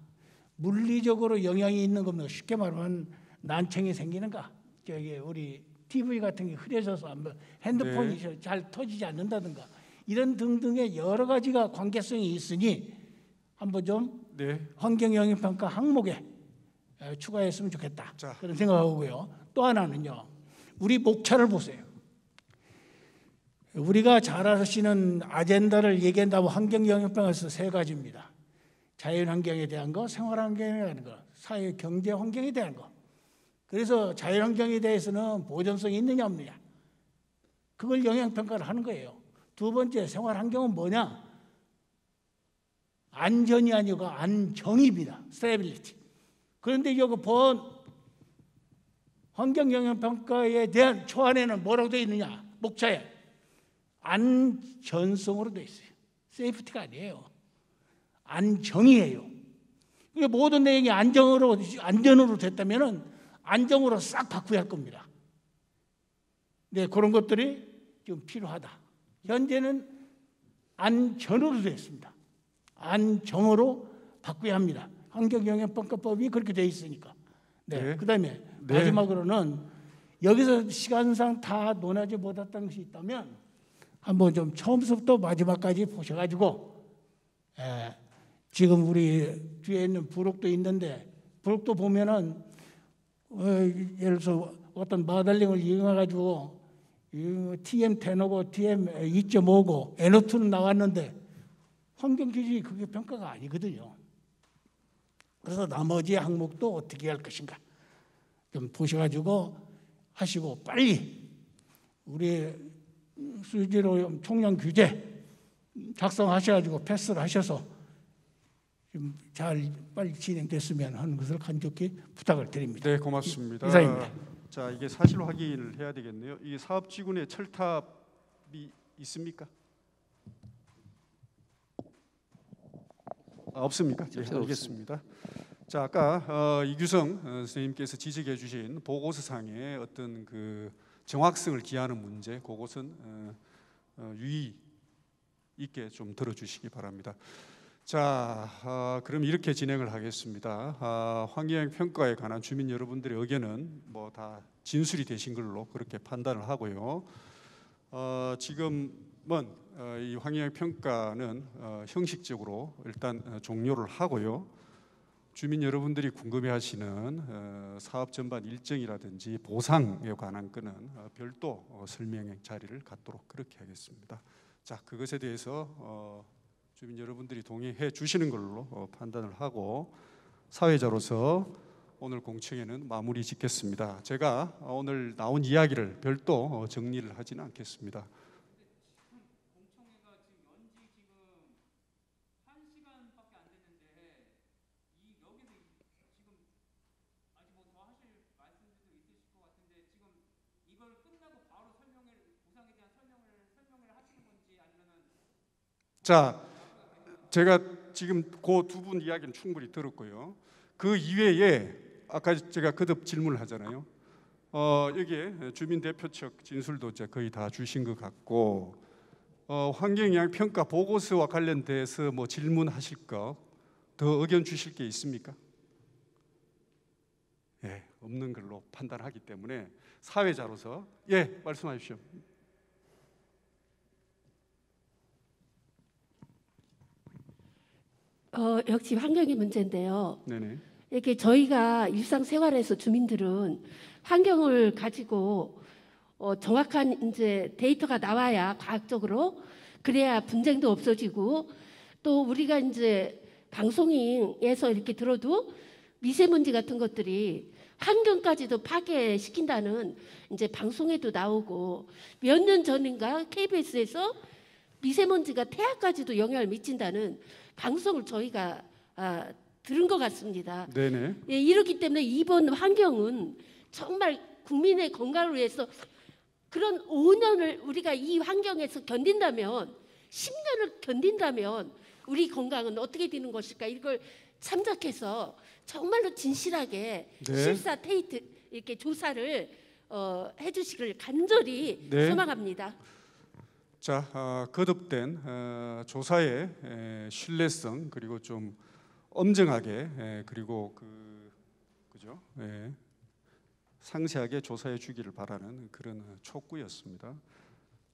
D: 물리적으로 영향이 있는가 없는가. 쉽게 말하면 난청이 생기는가, 저기 우리 TV 같은 게 흐려져서 핸드폰이
C: 네.
D: 잘 터지지 않는다든가 이런 등등의 여러 가지가 관계성이 있으니 한번 좀
C: 네.
D: 환경영향평가 항목에 추가했으면 좋겠다.
C: 자.
D: 그런 생각하고요. 또 하나는요. 우리 목차를 보세요. 우리가 잘 아시는 아젠다를 얘기한다면 환경영향평가에서 세 가지입니다. 자연환경에 대한 거, 생활환경에 대한 거, 사회 경제 환경에 대한 거. 그래서 자연환경에 대해서는 보존성이 있느냐 없느냐, 그걸 영향평가를 하는 거예요. 두 번째, 생활환경은 뭐냐? 안전이 아니고 안정입니다. 스테빌리티. 그런데 이거 본 환경영향평가에 대한 초안에는 뭐라고 되어 있느냐? 목차에 안전성으로 되어 있어요. 세이프티가 아니에요. 안정이에요. 그러니까 모든 내용이 안전으로 됐다면은 안정으로 싹 바꾸어야 할 겁니다. 네, 그런 것들이 좀 필요하다. 현재는 안전으로 되어 있습니다. 안정으로 바꿔야 합니다. 환경영향평가법이 그렇게 되어 있으니까. 네.
C: 네.
D: 그다음에
C: 네.
D: 마지막으로는 여기서 시간상 다 논하지 못했던 것이 있다면 한번 좀 처음부터 마지막까지 보셔가지고 지금 우리 뒤에 있는 부록도 있는데 부록도 보면은 예를 들어서 어떤 마달링을 이용해가지고 TM10하고 TM2.5고 NO2는 나왔는데 환경기준이 그게 평가가 아니거든요. 그래서 나머지 항목도 어떻게 할 것인가 좀 보셔가지고 하시고 빨리 우리 수지로 총량 규제 작성하셔가지고 패스를 하셔서 좀 잘 빨리 진행됐으면 하는 것을 간곡히 부탁을 드립니다.
C: 네, 고맙습니다.
D: 이상입니다.
C: 자, 이게 사실 확인을 해야 되겠네요. 이 사업지구내 철탑이 있습니까? 없습니까? 네, 알겠습니다. 자, 아까 이규성 선생님께서 지적해 주신 보고서상의 어떤 그 정확성을 기하는 문제, 그것은 유의 있게 좀 들어주시기 바랍니다. 자, 그럼 이렇게 진행을 하겠습니다. 환경평가에 관한 주민 여러분들의 의견은 뭐 다 진술이 되신 걸로 그렇게 판단을 하고요. 지금은 이 환경평가는 형식적으로 일단 종료를 하고요. 주민 여러분들이 궁금해하시는 사업 전반 일정이라든지 보상에 관한 건은 별도 설명의 자리를 갖도록 그렇게 하겠습니다. 자, 그것에 대해서 주민 여러분들이 동의해 주시는 걸로 판단을 하고 사회자로서 오늘 공청회는 마무리 짓겠습니다. 제가 오늘 나온 이야기를 별도 정리를 하지는 않겠습니다. 자, 제가 지금 그 두 분 이야기는 충분히 들었고요. 그 이외에 아까 제가 거듭 질문을 하잖아요. 여기에 주민 대표 측 진술도 이제 거의 다 주신 것 같고, 환경영향평가 보고서와 관련돼서 뭐 질문하실 거, 더 의견 주실 게 있습니까? 예, 없는 걸로 판단하기 때문에 사회자로서 말씀하십시오.
H: 역시 환경의 문제인데요.
C: 네네.
H: 이렇게 저희가 일상생활에서 주민들은 환경을 가지고 정확한 이제 데이터가 나와야 과학적으로 그래야 분쟁도 없어지고 또 우리가 이제 방송에서 이렇게 들어도 미세먼지 같은 것들이 환경까지도 파괴시킨다는 이제 방송에도 나오고 몇 년 전인가 KBS에서 미세먼지가 태아까지도 영향을 미친다는 방송을 저희가 들은 것 같습니다.
C: 네네.
H: 예, 이렇기 때문에 이번 환경은 정말 국민의 건강을 위해서 그런 5년을 우리가 이 환경에서 견딘다면 10년을 견딘다면 우리 건강은 어떻게 되는 것일까 이걸 참작해서 정말로 진실하게
C: 네.
H: 실사 이렇게 조사를 해주시길 간절히
C: 네.
H: 소망합니다.
C: 자, 거듭된 조사의 신뢰성 그리고 좀 엄정하게 그리고 그죠? 상세하게 조사해 주기를 바라는 그런 촉구였습니다.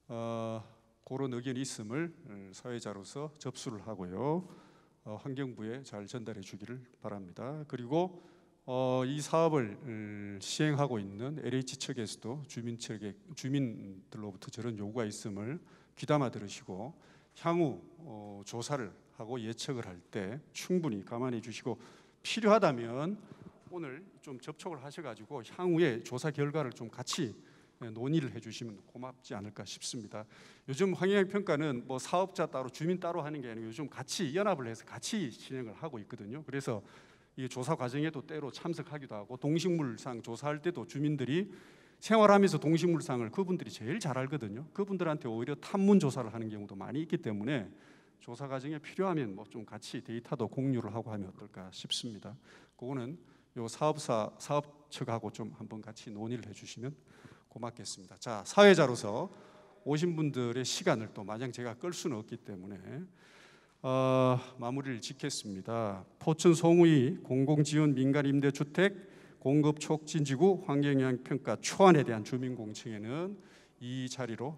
C: 그런 의견이 있음을 사회자로서 접수를 하고요. 환경부에 잘 전달해 주기를 바랍니다. 그리고 이 사업을 시행하고 있는 LH 측에서도 주민들로부터 저런 요구가 있음을 귀담아 들으시고 향후 조사를 하고 예측을 할 때 충분히 감안해 주시고 필요하다면 오늘 좀 접촉을 하셔가지고 향후에 조사 결과를 좀 같이 논의를 해주시면 고맙지 않을까 싶습니다. 요즘 환경영향평가는 뭐 사업자 따로 주민 따로 하는 게 아니고 요즘 같이 연합을 해서 같이 진행을 하고 있거든요. 그래서 이 조사 과정에도 때로 참석하기도 하고 동식물상 조사할 때도 주민들이 생활하면서 동식물상을 그분들이 제일 잘 알거든요. 그분들한테 오히려 탐문 조사를 하는 경우도 많이 있기 때문에 조사 과정에 필요하면 뭐 좀 같이 데이터도 공유를 하고 하면 어떨까 싶습니다. 그거는 요 사업 측하고 좀 한번 같이 논의를 해주시면 고맙겠습니다. 자, 사회자로서 오신 분들의 시간을 또 마냥 제가 끌 수는 없기 때문에 마무리를 짓겠습니다. 포천 송우이 공공지원 민간임대주택 공급 촉진지구 환경영향평가 초안에 대한 주민공청회는 이 자리로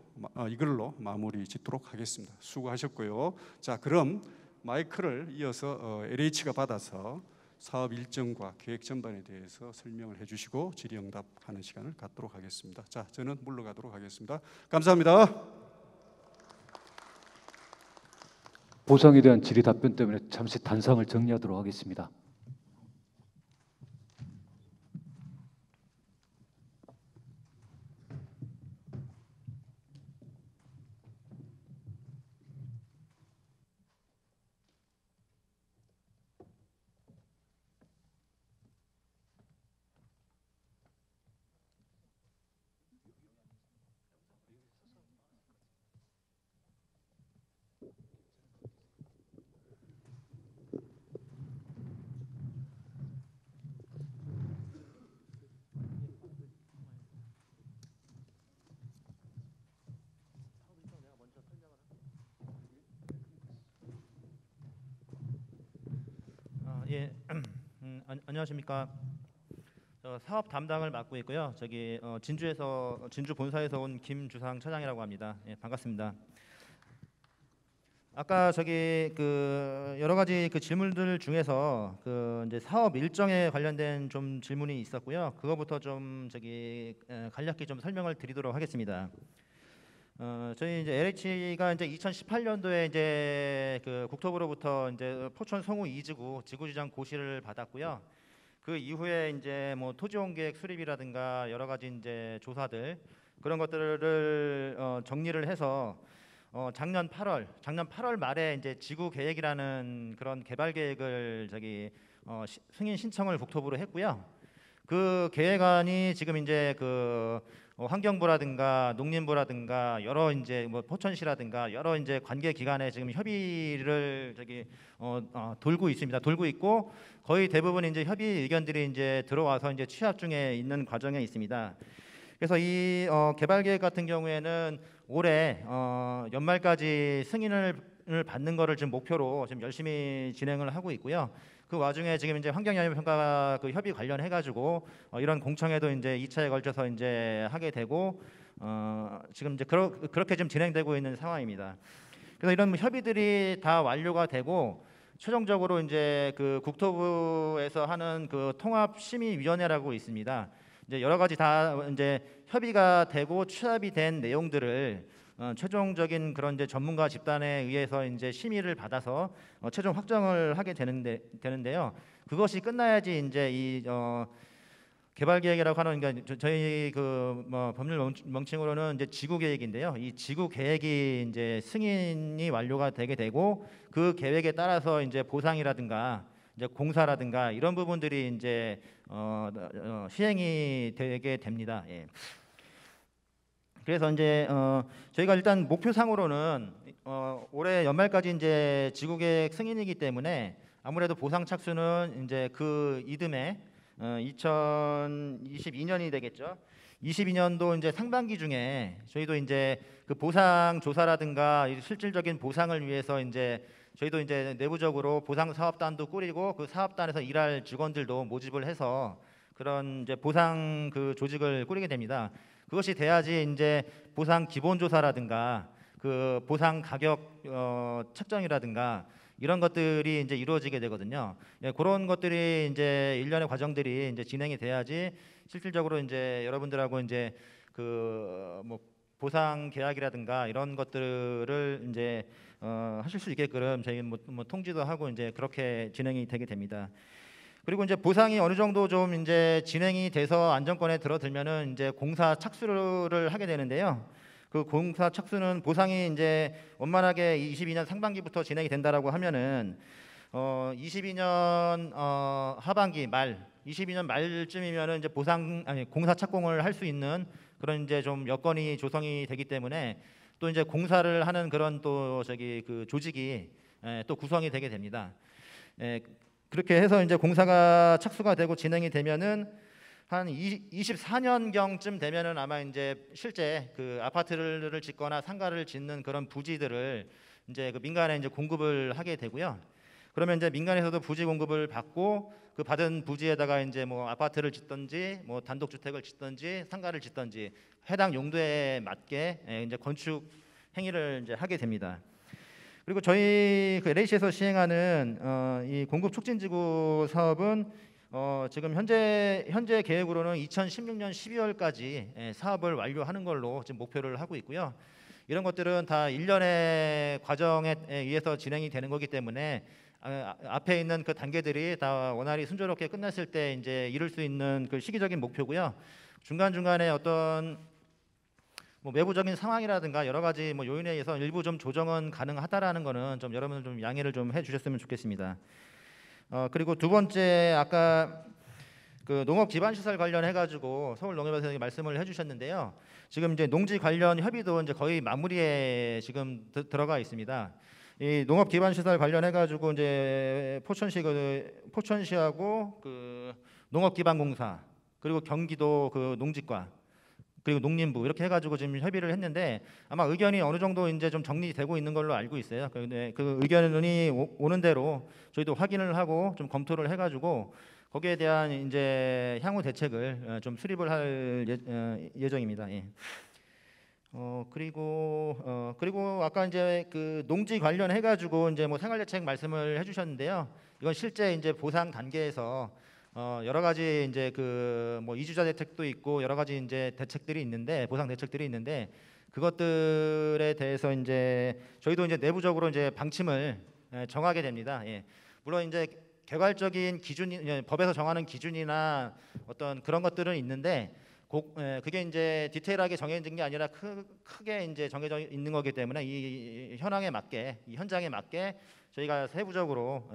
C: 이걸로 마무리 짓도록 하겠습니다. 수고하셨고요. 자, 그럼 마이크를 이어서 LH가 받아서 사업 일정과 계획 전반에 대해서 설명을 해주시고 질의응답하는 시간을 갖도록 하겠습니다. 자, 저는 물러가도록 하겠습니다. 감사합니다.
A: 보상에 대한 질의 답변 때문에 잠시 단상을 정리하도록 하겠습니다.
J: 예, 안녕하십니까. 사업 담당을 맡고 있고요. 진주 본사에서 온 김주상 차장이라고 합니다. 예, 반갑습니다. 아까 여러 가지 질문들 중에서 이제 사업 일정에 관련된 좀 질문이 있었고요. 그거부터 좀 간략히 좀 설명을 드리도록 하겠습니다. 저희 이제 LH가 이제 2018년도에 이제 국토부로부터 이제 포천 송우 2지구 지구지정 고시를 받았고요. 그 이후에 이제 뭐 토지원계획 수립이라든가 여러 가지 이제 조사들 그런 것들을 정리를 해서 작년 8월 말에 이제 지구 계획이라는 그런 개발 계획을 승인 신청을 국토부로 했고요. 그 계획안이 지금 이제 환경부라든가 농림부라든가 여러 이제 뭐 포천시라든가 여러 이제 관계 기관에 지금 협의를 돌고 있습니다. 돌고 있고 거의 대부분 이제 협의 의견들이 이제 들어와서 이제 취합 중에 있는 과정에 있습니다. 그래서 이 개발 계획 같은 경우에는 올해 연말까지 승인을 받는 거를 지금 목표로 지금 열심히 진행을 하고 있고요. 그 와중에 지금 이제 환경영향평가 협의 관련해 가지고 이런 공청회도 이제 2차에 걸쳐서 이제 하게 되고 지금 이제 그렇게 지금 진행되고 있는 상황입니다. 그래서 이런 협의들이 다 완료가 되고 최종적으로 이제 국토부에서 하는 통합심의위원회라고 있습니다. 이제 여러 가지 다 이제 협의가 되고 취합이 된 내용들을 최종적인 그런 이제 전문가 집단에 의해서 이제 심의를 받아서 최종 확정을 하게 되는데요. 그것이 끝나야지 이제 이 개발 계획이라고 하는 그러니까 저희 법률 명칭으로는 이제 지구 계획인데요. 이 지구 계획이 이제 승인이 완료가 되게 되고 그 계획에 따라서 이제 보상이라든가 이제 공사라든가 이런 부분들이 이제 시행이 되게 됩니다. 예. 그래서 이제 저희가 일단 목표상으로는 올해 연말까지 이제 지구계획 승인이기 때문에 아무래도 보상 착수는 이제 그 이듬해 2022년이 되겠죠. 22년도 이제 상반기 중에 저희도 이제 그 보상 조사라든가 실질적인 보상을 위해서 이제 저희도 이제 내부적으로 보상 사업단도 꾸리고 그 사업단에서 일할 직원들도 모집을 해서 그런 이제 보상 그 조직을 꾸리게 됩니다. 그것이 돼야지 이제 보상 기본 조사라든가 그 보상 가격 책정이라든가 이런 것들이 이제 이루어지게 되거든요. 예, 그런 것들이 이제 일련의 과정들이 이제 진행이 돼야지 실질적으로 이제 여러분들하고 이제 그 뭐 보상 계약이라든가 이런 것들을 이제 하실 수 있게끔 저희 뭐 통지도 하고 이제 그렇게 진행이 되게 됩니다. 그리고 이제 보상이 어느 정도 좀 이제 진행이 돼서 안정권에 들어들면은 이제 공사 착수를 하게 되는데요. 그 공사 착수는 보상이 이제 원만하게 22년 상반기부터 진행이 된다라고 하면은 22년 하반기 말, 22년 말쯤이면은 이제 공사 착공을 할 수 있는 그런 이제 좀 여건이 조성이 되기 때문에 또 이제 공사를 하는 그런 또 그 조직이 또 구성이 되게 됩니다. 그렇게 해서 이제 공사가 착수가 되고 진행이 되면은 한 24년경쯤 되면은 아마 이제 실제 그 아파트를 짓거나 상가를 짓는 그런 부지들을 이제 그 민간에 이제 공급을 하게 되고요. 그러면 이제 민간에서도 부지 공급을 받고 그 받은 부지에다가 이제 뭐 아파트를 짓든지 뭐 단독주택을 짓든지 상가를 짓든지 해당 용도에 맞게 이제 건축 행위를 이제 하게 됩니다. 그리고 저희 그 LH에서 시행하는 이 공급 촉진지구 사업은 지금 현재 계획으로는 2016년 12월까지 사업을 완료하는 걸로 지금 목표를 하고 있고요. 이런 것들은 다 일련의 과정에 의해서 진행이 되는 거기 때문에 앞에 있는 그 단계들이 다 원활히 순조롭게 끝났을 때 이제 이룰 수 있는 그 시기적인 목표고요. 중간 중간에 어떤 뭐 외부적인 상황이라든가 여러 가지 뭐 요인에 의해서 일부 좀 조정은 가능하다라는 거는 좀 여러분들 좀 양해를 좀 해주셨으면 좋겠습니다. 그리고 두 번째 아까 그 농업 기반 시설 관련해 가지고 서울농협에서 말씀을 해주셨는데요. 지금 이제 농지 관련 협의도 이제 거의 마무리에 지금 들어가 있습니다. 이 농업 기반 시설 관련해 가지고 이제 포천시하고 그 농업기반공사 그리고 경기도 그 농지과 그리고 농림부 이렇게 해가지고 지금 협의를 했는데 아마 의견이 어느 정도 이제 좀 정리되고 있는 걸로 알고 있어요. 그 의견이 오는 대로 저희도 확인을 하고 좀 검토를 해가지고 거기에 대한 이제 향후 대책을 좀 수립을 할 예정입니다. 예. 그리고 아까 이제 그 농지 관련해 가지고 이제 뭐 생활대책 말씀을 해주셨는데요. 이건 실제 이제 보상 단계에서 여러 가지 이제 그 뭐 이주자 대책도 있고 여러 가지 이제 대책들이 있는데 보상 대책들이 있는데 그것들에 대해서 이제 저희도 이제 내부적으로 이제 방침을 정하게 됩니다. 예. 물론 이제 개괄적인 기준이 법에서 정하는 기준이나 어떤 그런 것들은 있는데 그게 이제 디테일하게 정해진 게 아니라 크게 이제 정해져 있는 거기 때문에 이 현황에 맞게 이 현장에 맞게 저희가 세부적으로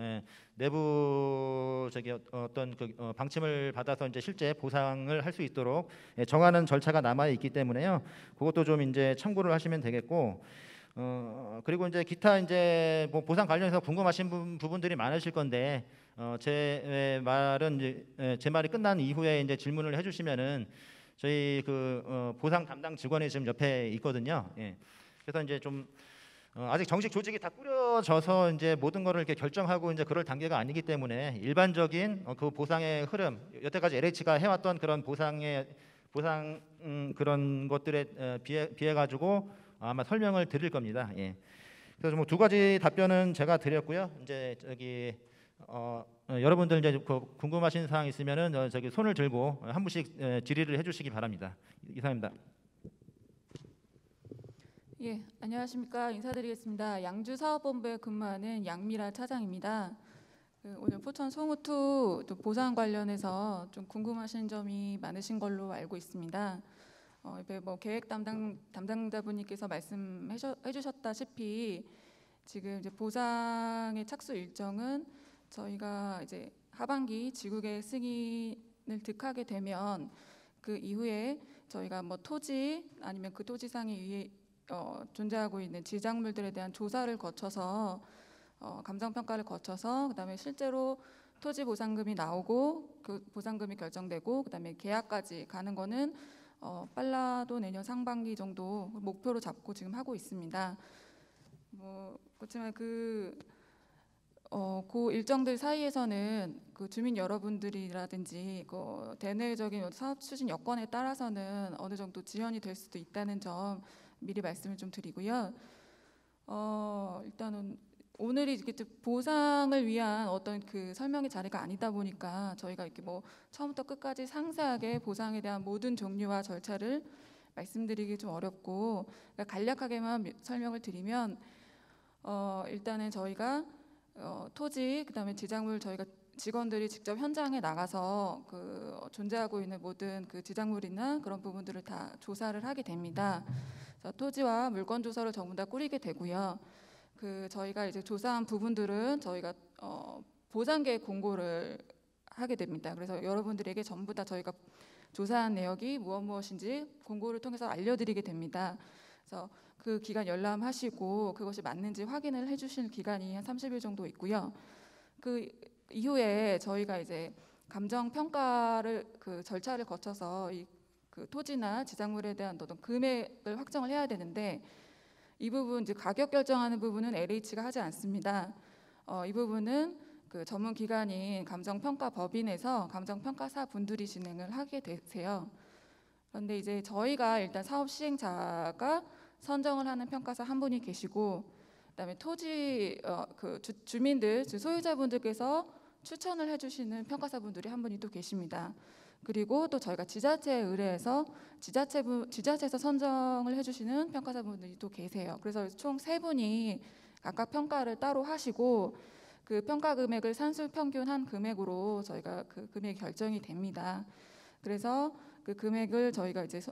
J: 내부 어떤 그 방침을 받아서 이제 실제 보상을 할 수 있도록 정하는 절차가 남아 있기 때문에요. 그것도 좀 이제 참고를 하시면 되겠고. 그리고 이제 기타 이제 뭐 보상 관련해서 궁금하신 부분들이 많으실 건데 제 말이 끝난 이후에 이제 질문을 해주시면은 저희 그 보상 담당 직원이 지금 옆에 있거든요. 예. 그래서 이제 좀 아직 정식 조직이 다 꾸려져서 이제 모든 거를 이렇게 결정하고 이제 그럴 단계가 아니기 때문에 일반적인 그 보상의 흐름, 여태까지 LH가 해왔던 그런 보상 그런 것들에 비해 가지고 아마 설명을 드릴 겁니다. 예. 그래서 뭐 두 가지 답변은 제가 드렸고요. 이제 여러분들 이제 궁금하신 사항 있으면은 손을 들고 한 분씩 질의를 해주시기 바랍니다. 이상입니다.
K: 예, 안녕하십니까. 인사드리겠습니다. 양주사업본부에 근무하는 양미라 차장입니다. 오늘 포천 송우투 또 보상 관련해서 좀 궁금하신 점이 많으신 걸로 알고 있습니다. 뭐 계획 담당자분께서 말씀해 주셨다시피 지금 이제 보상의 착수 일정은 저희가 이제 하반기 지구계획 승인을 득하게 되면 그 이후에 저희가 뭐 토지 아니면 그 토지상에 위에 존재하고 있는 지작물들에 대한 조사를 거쳐서 감정평가를 거쳐서 그다음에 실제로 토지 보상금이 나오고 그 보상금이 결정되고 그다음에 계약까지 가는 거는 빨라도 내년 상반기 정도 목표로 잡고 지금 하고 있습니다. 그렇지만 그 일정들 사이에서는 그 주민 여러분들이라든지 그 대내적인 사업 추진 여건에 따라서는 어느 정도 지연이 될 수도 있다는 점 미리 말씀을 좀 드리고요. 일단은 오늘이 이렇게 보상을 위한 어떤 그 설명의 자리가 아니다 보니까 저희가 이렇게 뭐 처음부터 끝까지 상세하게 보상에 대한 모든 종류와 절차를 말씀드리기 좀 어렵고, 그러니까 간략하게만 설명을 드리면 일단은 저희가 토지 그다음에 지작물 저희가 직원들이 직접 현장에 나가서 그 존재하고 있는 모든 그 지작물이나 그런 부분들을 다 조사를 하게 됩니다. 그래서 토지와 물건 조서를 전부 다 꾸리게 되고요. 그 저희가 이제 조사한 부분들은 저희가 보상 계획 공고를 하게 됩니다. 그래서 여러분들에게 전부 다 저희가 조사한 내역이 무엇인지 공고를 통해서 알려드리게 됩니다. 그래서 그 기간 열람하시고 그것이 맞는지 확인을 해주시는 기간이 한 30일 정도 있고요. 그 이후에 저희가 이제 감정 평가를 그 절차를 거쳐서 그 토지나 지작물에 대한 어떤 금액을 확정을 해야 되는데, 이 부분 이제 가격 결정하는 부분은 LH가 하지 않습니다. 이 부분은 그 전문 기관인 감정평가법인에서 감정평가사 분들이 진행을 하게 되세요. 그런데 이제 저희가 일단 사업 시행자가 선정을 하는 평가사 한 분이 계시고, 그다음에 토지 그 주민들 소유자분들께서 추천을 해주시는 평가사분들이 한 분이 또 계십니다. 그리고 또 저희가 지자체에 의뢰해서 지자체에서 선정을 해주시는 평가사분들이 또 계세요. 그래서 총 3분이 각각 평가를 따로 하시고 그 평가 금액을 산술 평균한 금액으로 저희가 그 금액이 결정이 됩니다. 그래서 그 금액을 저희가 이제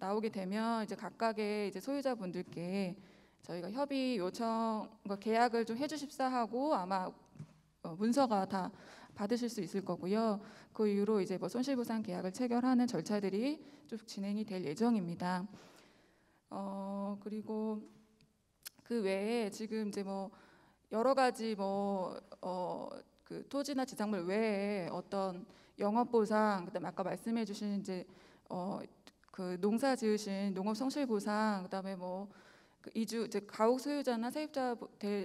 K: 나오게 되면 이제 각각의 이제 소유자분들께 저희가 협의 요청, 계약을 좀 해주십사 하고 아마 문서가 다 받으실 수 있을 거고요. 그 이후로 이제 뭐 손실보상 계약을 체결하는 절차들이 쭉 진행이 될 예정입니다. 그리고 그 외에 지금 이제 뭐 여러 가지 그 토지나 지작물 외에 어떤 영업보상, 그다음에 아까 말씀해주신 이제 그 농사 지으신 농업 성실보상, 그다음에 뭐 그 이주 이제 가옥 소유자나 세입자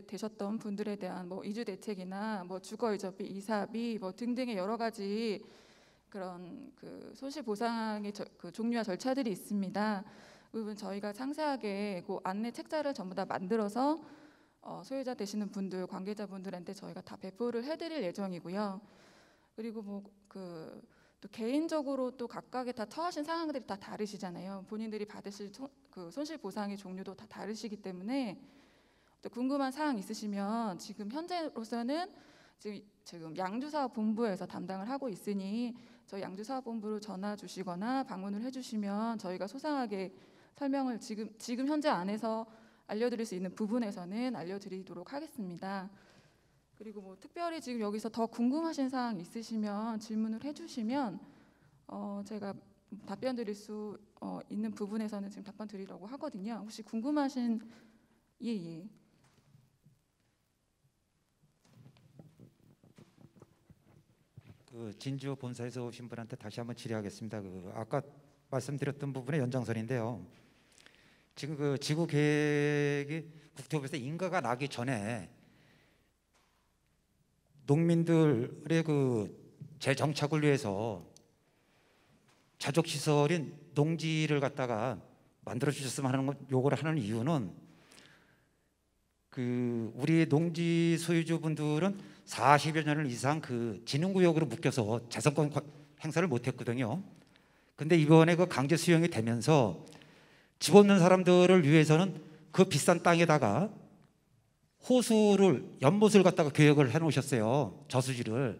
K: 되셨던 분들에 대한 뭐 이주 대책이나 뭐 주거 이전비, 이사비 뭐 등등의 여러 가지 그런 그 손실 보상의 그 종류와 절차들이 있습니다. 그 부분 저희가 상세하게 그 안내 책자를 전부 다 만들어서 소유자 되시는 분들, 관계자분들한테 저희가 다 배포를 해드릴 예정이고요. 그리고 뭐 또 개인적으로 또 각각의 다 처하신 상황들이 다 다르시잖아요. 본인들이 받으실 그 손실 보상의 종류도 다 다르시기 때문에 또 궁금한 사항 있으시면 지금 현재로서는 지금 양주사업본부에서 담당을 하고 있으니 저희 양주사업본부로 전화 주시거나 방문을 해주시면 저희가 소상하게 설명을 지금 현재 안에서 알려드릴 수 있는 부분에서는 알려드리도록 하겠습니다. 그리고 뭐 특별히 지금 여기서 더 궁금하신 사항 있으시면 질문을 해주시면 제가 답변 드릴 수 있는 부분에서는 지금 답변 드리려고 하거든요. 혹시 궁금하신 예.
F: 그 진주 본사에서 오신 분한테 다시 한번 질의하겠습니다. 그 아까 말씀드렸던 부분의 연장선인데요. 지금 그 지구 계획이 국토부에서 인가가 나기 전에 농민들의 그 재정착을 위해서 자족 시설인 농지를 갖다가 만들어 주셨으면 하는 요구를 하는 이유는 그 우리 농지 소유주분들은 40여 년 이상 그 진흥구역으로 묶여서 재산권 행사를 못했거든요. 근데 이번에 그 강제 수용이 되면서 집 없는 사람들을 위해서는 그 비싼 땅에다가 호수를 연못을 갖다가 계획을 해놓으셨어요. 저수지를.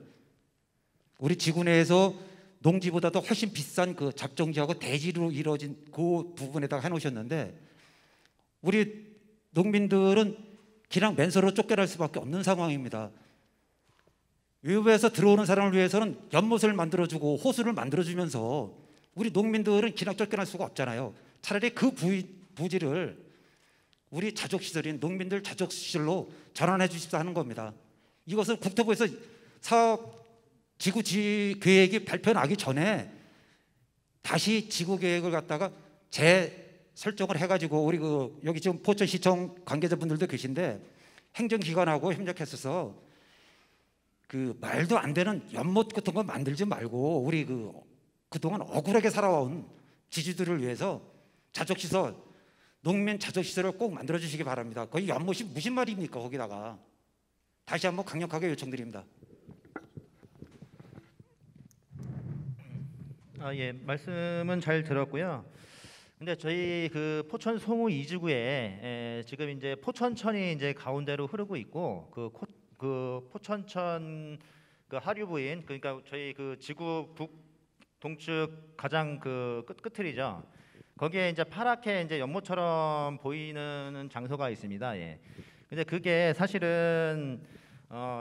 F: 우리 지구 내에서 농지보다도 훨씬 비싼 그 잡종지하고 대지로 이루어진 그 부분에다가 해놓으셨는데 우리 농민들은 그냥 맨손으로 쫓겨날 수밖에 없는 상황입니다. 외부에서 들어오는 사람을 위해서는 연못을 만들어주고 호수를 만들어주면서 우리 농민들은 그냥 쫓겨날 수가 없잖아요. 차라리 그 부지를 우리 자족시설인 농민들 자족시설로 전환해 주십사 하는 겁니다. 이것을 국토부에서 사업 지구 계획이 발표 나기 전에 다시 지구 계획을 갖다가 재설정을 해가지고 우리 여기 지금 포천시청 관계자분들도 계신데 행정기관하고 협력했어서 말도 안 되는 연못 같은 거 만들지 말고 우리 그동안 억울하게 살아온 지주들을 위해서 자족시설, 농민 자족시설을 꼭 만들어 주시기 바랍니다. 거기 연못이 무슨 말입니까? 거기다가 다시 한번 강력하게 요청드립니다.
J: 예, 말씀은 잘 들었고요. 근데 저희 포천 송우 2지구에 지금 이제 포천천이 이제 가운데로 흐르고 있고 포천천 하류부인 그러니까 저희 지구 북동측 가장 끝이죠. 거기에 이제 파랗게 이제 연못처럼 보이는 장소가 있습니다. 예. 근데 그게 사실은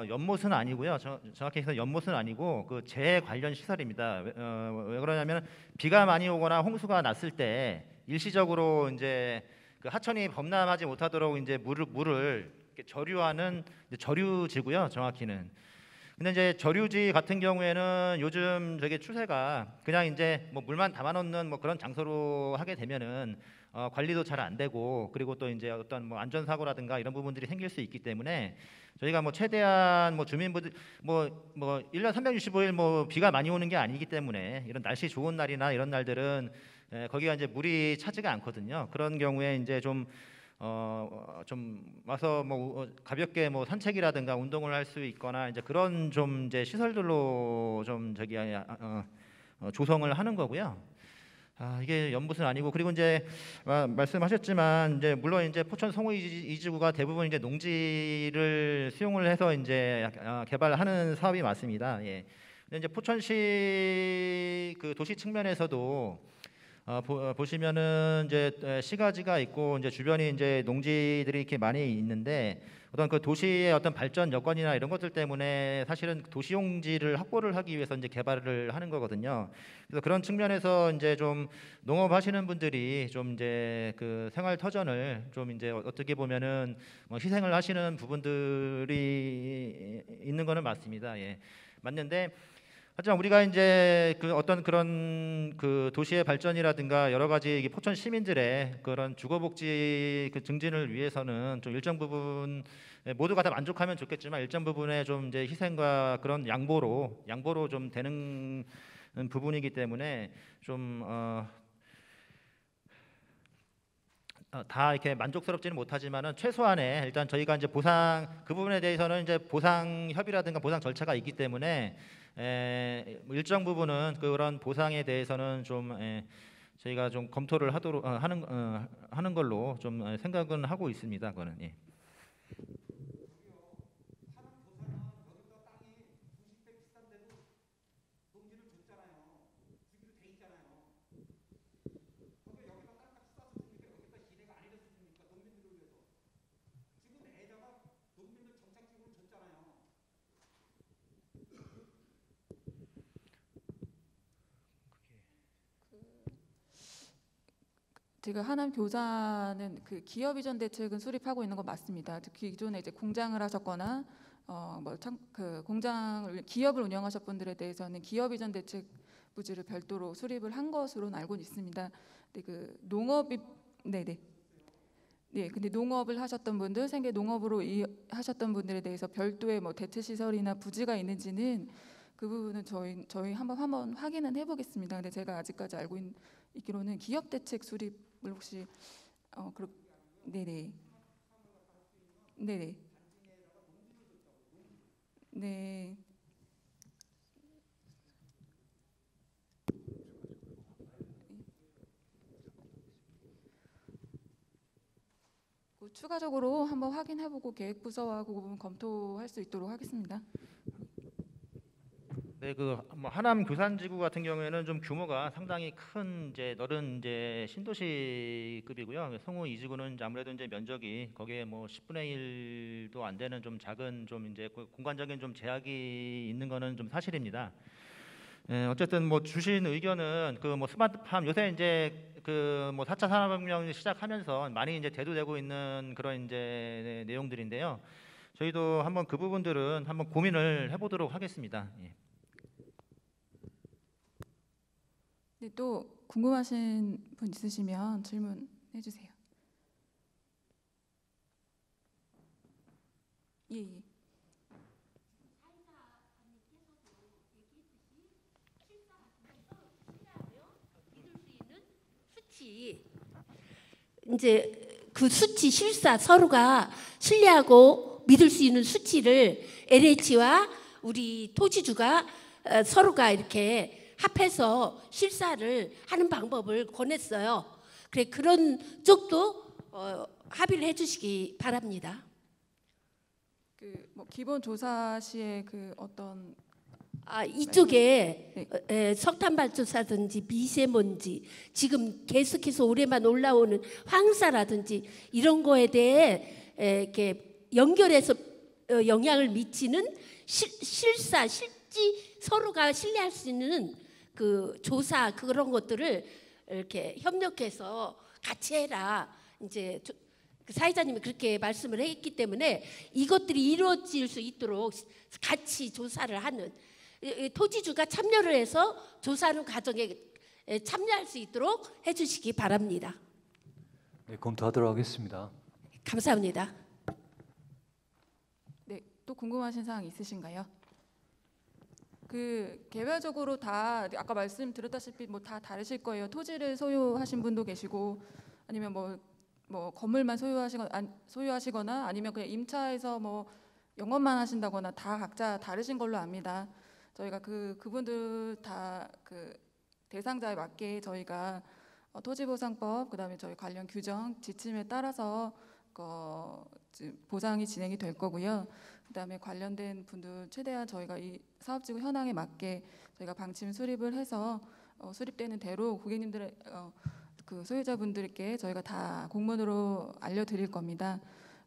J: 연못은 아니고요. 정확히 해서 연못은 아니고 재 관련 시설입니다. 왜 그러냐면 비가 많이 오거나 홍수가 났을 때 일시적으로 이제 하천이 범람하지 못하도록 이제 물을 이렇게 저류하는 저류지고요. 정확히는. 근데 이제 저류지 같은 경우에는 요즘 저게 추세가 그냥 이제 물만 담아놓는 그런 장소로 하게 되면은 관리도 잘 안 되고 그리고 또 이제 어떤 안전사고라든가 이런 부분들이 생길 수 있기 때문에 저희가 최대한 주민분들 1년 365일 비가 많이 오는 게 아니기 때문에 이런 날씨 좋은 날이나 이런 날들은 거기가 이제 물이 차지가 않거든요. 그런 경우에 이제 좀 와서 가볍게 산책이라든가 운동을 할 수 있거나 이제 그런 좀 이제 시설들로 좀 조성을 하는 거고요. 이게 연못은 아니고 그리고 이제 말씀하셨지만 이제 물론 이제 포천 송우 2지구가 대부분 이제 농지를 수용을 해서 이제 개발하는 사업이 맞습니다. 예. 근데 이제 포천시 도시 측면에서도 보시면은 이제 시가지가 있고 이제 주변이 이제 농지들이 이렇게 많이 있는데 어떤 도시의 어떤 발전 여건이나 이런 것들 때문에 사실은 도시용지를 확보를 하기 위해서 이제 개발을 하는 거거든요. 그래서 그런 측면에서 이제 좀 농업하시는 분들이 좀 이제 생활 터전을 좀 이제 어떻게 보면은 희생을 하시는 부분들이 있는 거는 맞습니다. 예. 맞는데 하지만 우리가 이제 어떤 그런 도시의 발전이라든가 여러 가지 포천 시민들의 그런 주거복지 증진을 위해서는 좀 일정 부분 모두가 다 만족하면 좋겠지만 일정 부분의 좀 이제 희생과 그런 양보로 좀 되는 부분이기 때문에 좀 다 이렇게 만족스럽지는 못하지만은 최소한의 일단 저희가 이제 보상 그 부분에 대해서는 이제 보상 협의라든가 보상 절차가 있기 때문에 일정 부분은 그런 보상에 대해서는 좀 저희가 좀 검토를 하도록 하는 걸로 좀 생각은 하고 있습니다. 그거는 예.
K: 지금 하남 교사는 기업 이전 대책은 수립하고 있는 거 맞습니다. 특히 기존에 이제 공장을 하셨거나 공장을 기업을 운영하셨 분들에 대해서는 기업 이전 대책 부지를 별도로 수립을 한 것으로는 알고 있습니다. 근데 농업이 네네. 네, 근데 농업을 하셨던 분들, 생계 농업으로 하셨던 분들에 대해서 별도의 대체 시설이나 부지가 있는지는 그 부분은 저희 한번 확인은 해보겠습니다. 근데 제가 아직까지 알고 있기로는 기업 대책 수립을 혹시 네네 네네 네. 추가적으로 한번 확인해보고 계획부서하고 그 부분 검토할 수 있도록 하겠습니다.
J: 네, 하남 교산지구 같은 경우에는 좀 규모가 상당히 큰 이제 넓은 이제 신도시급이고요. 송우 2지구는 이제 아무래도 이제 면적이 거기에 10분의 1도 안 되는 좀 작은 좀 이제 공간적인 좀 제약이 있는 거는 좀 사실입니다. 어쨌든 주신 의견은 스마트팜 요새 이제 4차 산업혁명 시작하면서 많이 이제 대두되고 있는 그런 이제 내용들인데요. 저희도 한번 그 부분들은 한번 고민을 해보도록 하겠습니다. 예.
K: 네, 또 궁금하신 분 있으시면 질문해 주세요. 예, 예.
H: 수치 이제 그 수치 실사 서로가 신뢰하고 믿을 수 있는 수치를 LH와 우리 토지주가 서로가 이렇게 합해서 실사를 하는 방법을 권했어요. 그래 그런 쪽도 합의를 해주시기 바랍니다.
K: 그 뭐 기본 조사 시에 그 어떤
H: 이쪽에
K: 네.
H: 석탄 발전사든지 미세먼지 지금 계속해서 올해만 올라오는 황사라든지 이런 거에 대해 이렇게 연결해서 영향을 미치는 실사 실지 서로가 신뢰할 수 있는 그 조사 그런 것들을 이렇게 협력해서 같이 해라. 이제 사회자님이 그렇게 말씀을 했기 때문에 이것들이 이루어질 수 있도록 같이 조사를 하는 토지주가 참여를 해서 조사하는 과정에 참여할 수 있도록 해주시기 바랍니다.
A: 네, 검토하도록 하겠습니다.
H: 감사합니다.
K: 네, 또 궁금하신 사항 있으신가요? 그 개별적으로 다 아까 말씀드렸다시피 뭐 다 다르실 거예요. 토지를 소유하신 분도 계시고 아니면 뭐 건물만 소유하시거나 아니면 그냥 임차해서 뭐 영업만 하신다거나 다 각자 다르신 걸로 압니다. 저희가 그분들 다 그 대상자에 맞게 저희가 토지보상법 그다음에 저희 관련 규정 지침에 따라서 보상이 진행이 될 거고요. 그다음에 관련된 분들 최대한 저희가 이 사업지구 현황에 맞게 저희가 방침 수립을 해서 수립되는 대로 고객님들의 그 소유자분들께 저희가 다 공문으로 알려드릴 겁니다.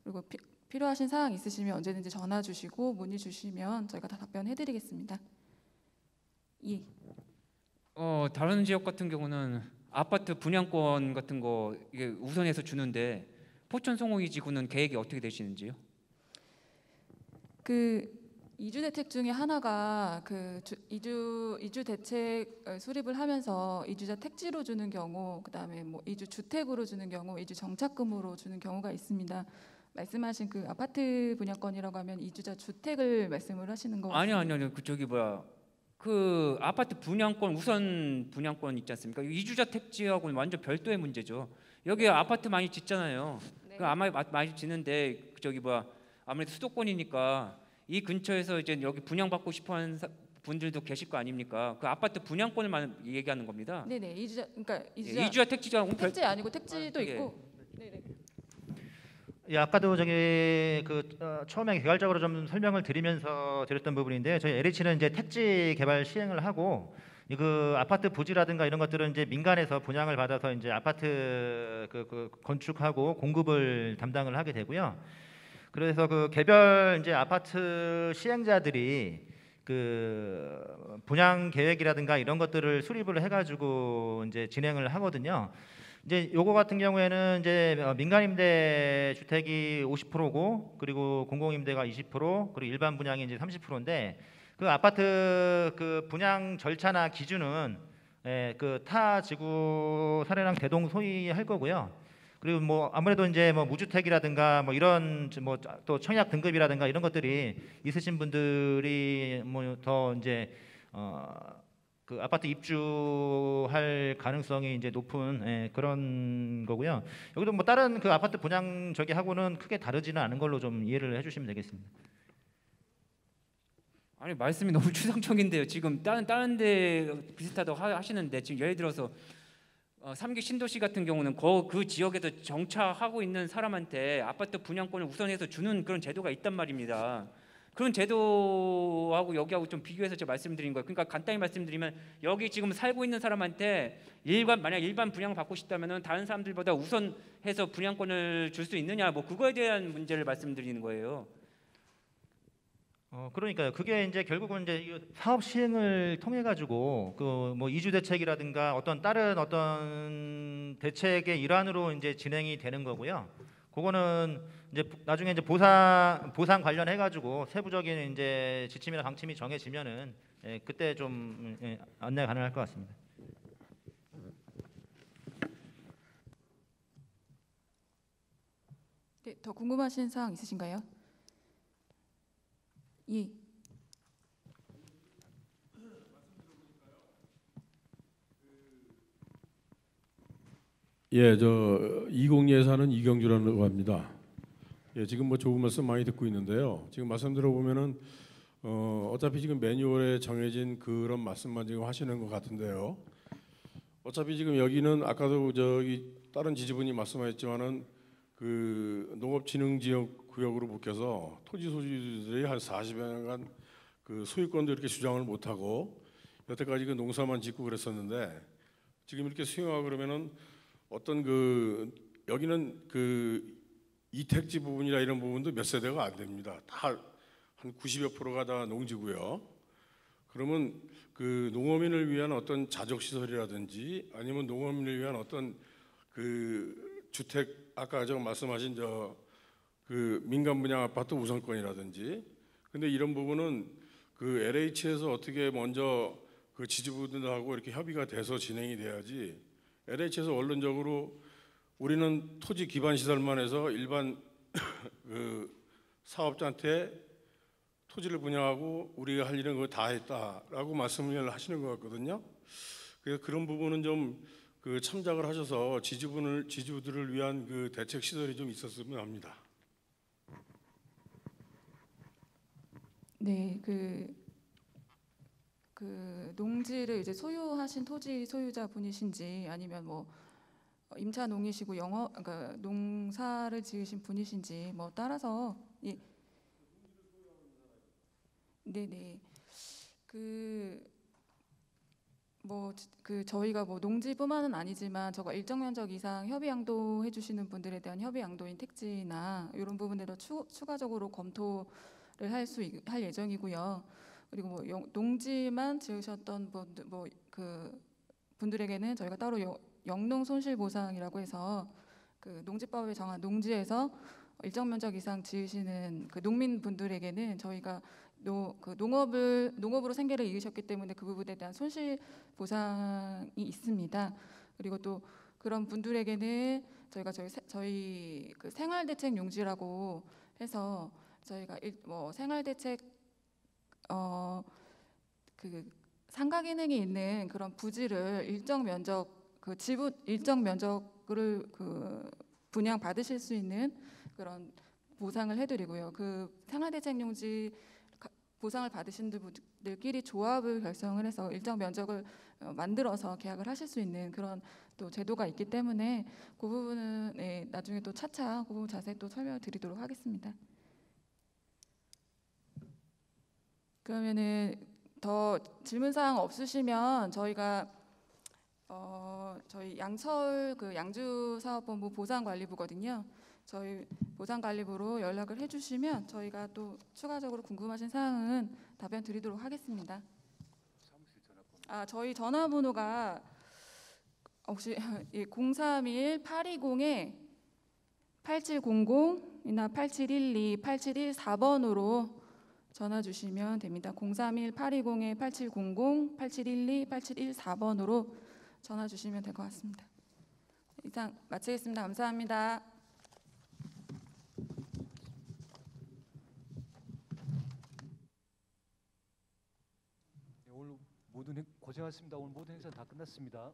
K: 그리고 필요하신 사항 있으시면 언제든지 전화 주시고 문의 주시면 저희가 다 답변해드리겠습니다. 예.
I: 다른 지역 같은 경우는 아파트 분양권 같은 거 이게 우선해서 주는데 포천 송호이 지구는 계획이 어떻게 되시는지요?
K: 그 이주대책 중에 하나가 그 이주 대책 수립을 하면서 이주자 택지로 주는 경우, 그다음에 뭐 이주 주택으로 주는 경우, 이주 정착금으로 주는 경우가 있습니다. 말씀하신 그 아파트 분양권이라고 하면 이주자 주택을 말씀을 하시는 거 같습니다.
I: 아니요. 그 아파트 분양권 우선 분양권 있지 않습니까? 이주자 택지하고는 완전 별도의 문제죠. 여기 아파트 많이 짓잖아요.
K: 네.
I: 그 아마 많이 짓는데 아무래도 수도권이니까 이 근처에서 이제 여기 분양받고 싶어하는 분들도 계실 거 아닙니까? 그 아파트 분양권을 얘기하는 겁니다.
K: 네네. 그러니까
I: 이주자 택지가
K: 택지 아니고 택지도 있고. 네네.
J: 예, 아까도 처음에 개괄적으로 좀 설명을 드리면서 드렸던 부분인데 저희 LH는 이제 택지 개발 시행을 하고 그 아파트 부지라든가 이런 것들은 이제 민간에서 분양을 받아서 이제 아파트 건축하고 공급을 담당을 하게 되고요. 그래서 그 개별 이제 아파트 시행자들이 그 분양 계획이라든가 이런 것들을 수립을 해가지고 이제 진행을 하거든요. 이제 요거 같은 경우에는 이제 민간임대 주택이 50%고 그리고 공공임대가 20% 그리고 일반 분양이 이제 30%인데 그 아파트 그 분양 절차나 기준은 그 타 지구 사례랑 대동소이할 거고요. 그리고 뭐 아무래도 이제 뭐 무주택이라든가 뭐 이런 뭐 또 청약 등급이라든가 이런 것들이 있으신 분들이 뭐 더 이제 그 아파트 입주할 가능성이 이제 높은 그런 거고요. 여기도 뭐 다른 그 아파트 분양 하고는 크게 다르지는 않은 걸로 좀 이해를 해주시면 되겠습니다.
I: 아니 말씀이 너무 추상적인데요. 지금 다른 데 비슷하다고 하시는데 지금 예를 들어서 3기 신도시 같은 경우는 그 지역에서 정착하고 있는 사람한테 아파트 분양권을 우선해서 주는 그런 제도가 있단 말입니다. 그런 제도하고 여기하고 좀 비교해서 제가 말씀드린 거예요. 그러니까 간단히 말씀드리면 여기 지금 살고 있는 사람한테 만약 일반 분양 받고 싶다면은 다른 사람들보다 우선해서 분양권을 줄 수 있느냐 뭐 그거에 대한 문제를 말씀드리는 거예요.
J: 그러니까요. 그게 이제 결국은 이제 사업 시행을 통해 가지고 그 뭐 이주 대책이라든가 다른 어떤 대책의 일환으로 이제 진행이 되는 거고요. 그거는 이제 나중에 이제 보상 관련해 가지고 세부적인 이제 지침이나 방침이 정해지면은 그때 좀 안내 가능할 것 같습니다.
K: 네, 더 궁금하신 사항 있으신가요? 예.
L: 예, 저 20 예산은 이경주라고 합니다. 예, 지금 뭐 좋은 말씀 많이 듣고 있는데요. 지금 말씀 들어보면은 어차피 지금 매뉴얼에 정해진 그런 말씀만 지금 하시는 것 같은데요. 어차피 지금 여기는 아까도 저기 다른 지지분이 말씀하셨지만은 그 농업진흥지역구역으로 묶여서 토지 소유주들이 한 40여 년간 그 소유권도 이렇게 주장을 못하고 여태까지 그 농사만 짓고 그랬었는데 지금 이렇게 수용하고 그러면은 어떤 그 여기는 그 이택지 부분이나 이런 부분도 몇 세대가 안 됩니다. 다 한 90여 프로가 다 농지고요. 그러면 그 농어민을 위한 어떤 자족 시설이라든지 아니면 농어민을 위한 어떤 그 주택 아까 저 말씀하신 저 그 민간 분양 아파트 우선권이라든지 근데 이런 부분은 그 LH에서 어떻게 먼저 그 지주분들하고 이렇게 협의가 돼서 진행이 돼야지 LH에서 원론적으로 우리는 토지 기반 시설만 해서 일반 그 사업자한테 토지를 분양하고 우리가 할 일은 그거 다 했다라고 말씀을 하시는 것 같거든요. 그래서 그런 부분은 좀 그 참작을 하셔서 지주들을 위한 그 대책 시설이 좀 있었으면 합니다.
K: 네, 그 농지를 이제 소유하신 토지 소유자 분이신지 아니면 뭐 임차 농이시고 그러니까 농사를 지으신 분이신지 뭐 따라서 네네 그 저희가 뭐 농지뿐만은 아니지만 저가 일정 면적 이상 협의 양도해 주시는 분들에 대한 협의 양도인 택지나 이런 부분들도 추가적으로 검토를 할 예정이고요. 그리고 뭐 농지만 지으셨던 분들 그 분들에게는 저희가 따로 영농 손실 보상이라고 해서 그 농지법에 정한 농지에서 일정 면적 이상 지으시는 그 농민분들에게는 저희가 농업으로 생계를 이으셨기 때문에 그 부분에 대한 손실 보상이 있습니다. 그리고 또 그런 분들에게는 저희가 저희 그 생활대책 용지라고 해서 저희가 뭐 생활대책 그 상가 기능이 있는 그런 부지를 일정 면적 그 지분 일정 면적을 그 분양 받으실 수 있는 그런 보상을 해드리고요. 그 생활대책용지 보상을 받으신 분들끼리 조합을 결성을 해서 일정 면적을 만들어서 계약을 하실 수 있는 그런 또 제도가 있기 때문에 그 부분은 나중에 또 차차 그 부분 자세히 또 설명드리도록 하겠습니다. 그러면은 더 질문 사항 없으시면 저희가 저희 양철 그 양주사업본부 보상관리부거든요. 저희 보상관리부로 연락을 해주시면 저희가 또 추가적으로 궁금하신 사항은 답변 드리도록 하겠습니다. 저희 전화번호가 혹시 031-820-8700이나 8712-8714번으로 전화 주시면 됩니다. 031-820-8700, 8712, 8714번으로 전화 주시면 될 것 같습니다. 이상 마치겠습니다. 감사합니다.
A: 오늘 고생하셨습니다. 오늘 모든 행사 다 끝났습니다.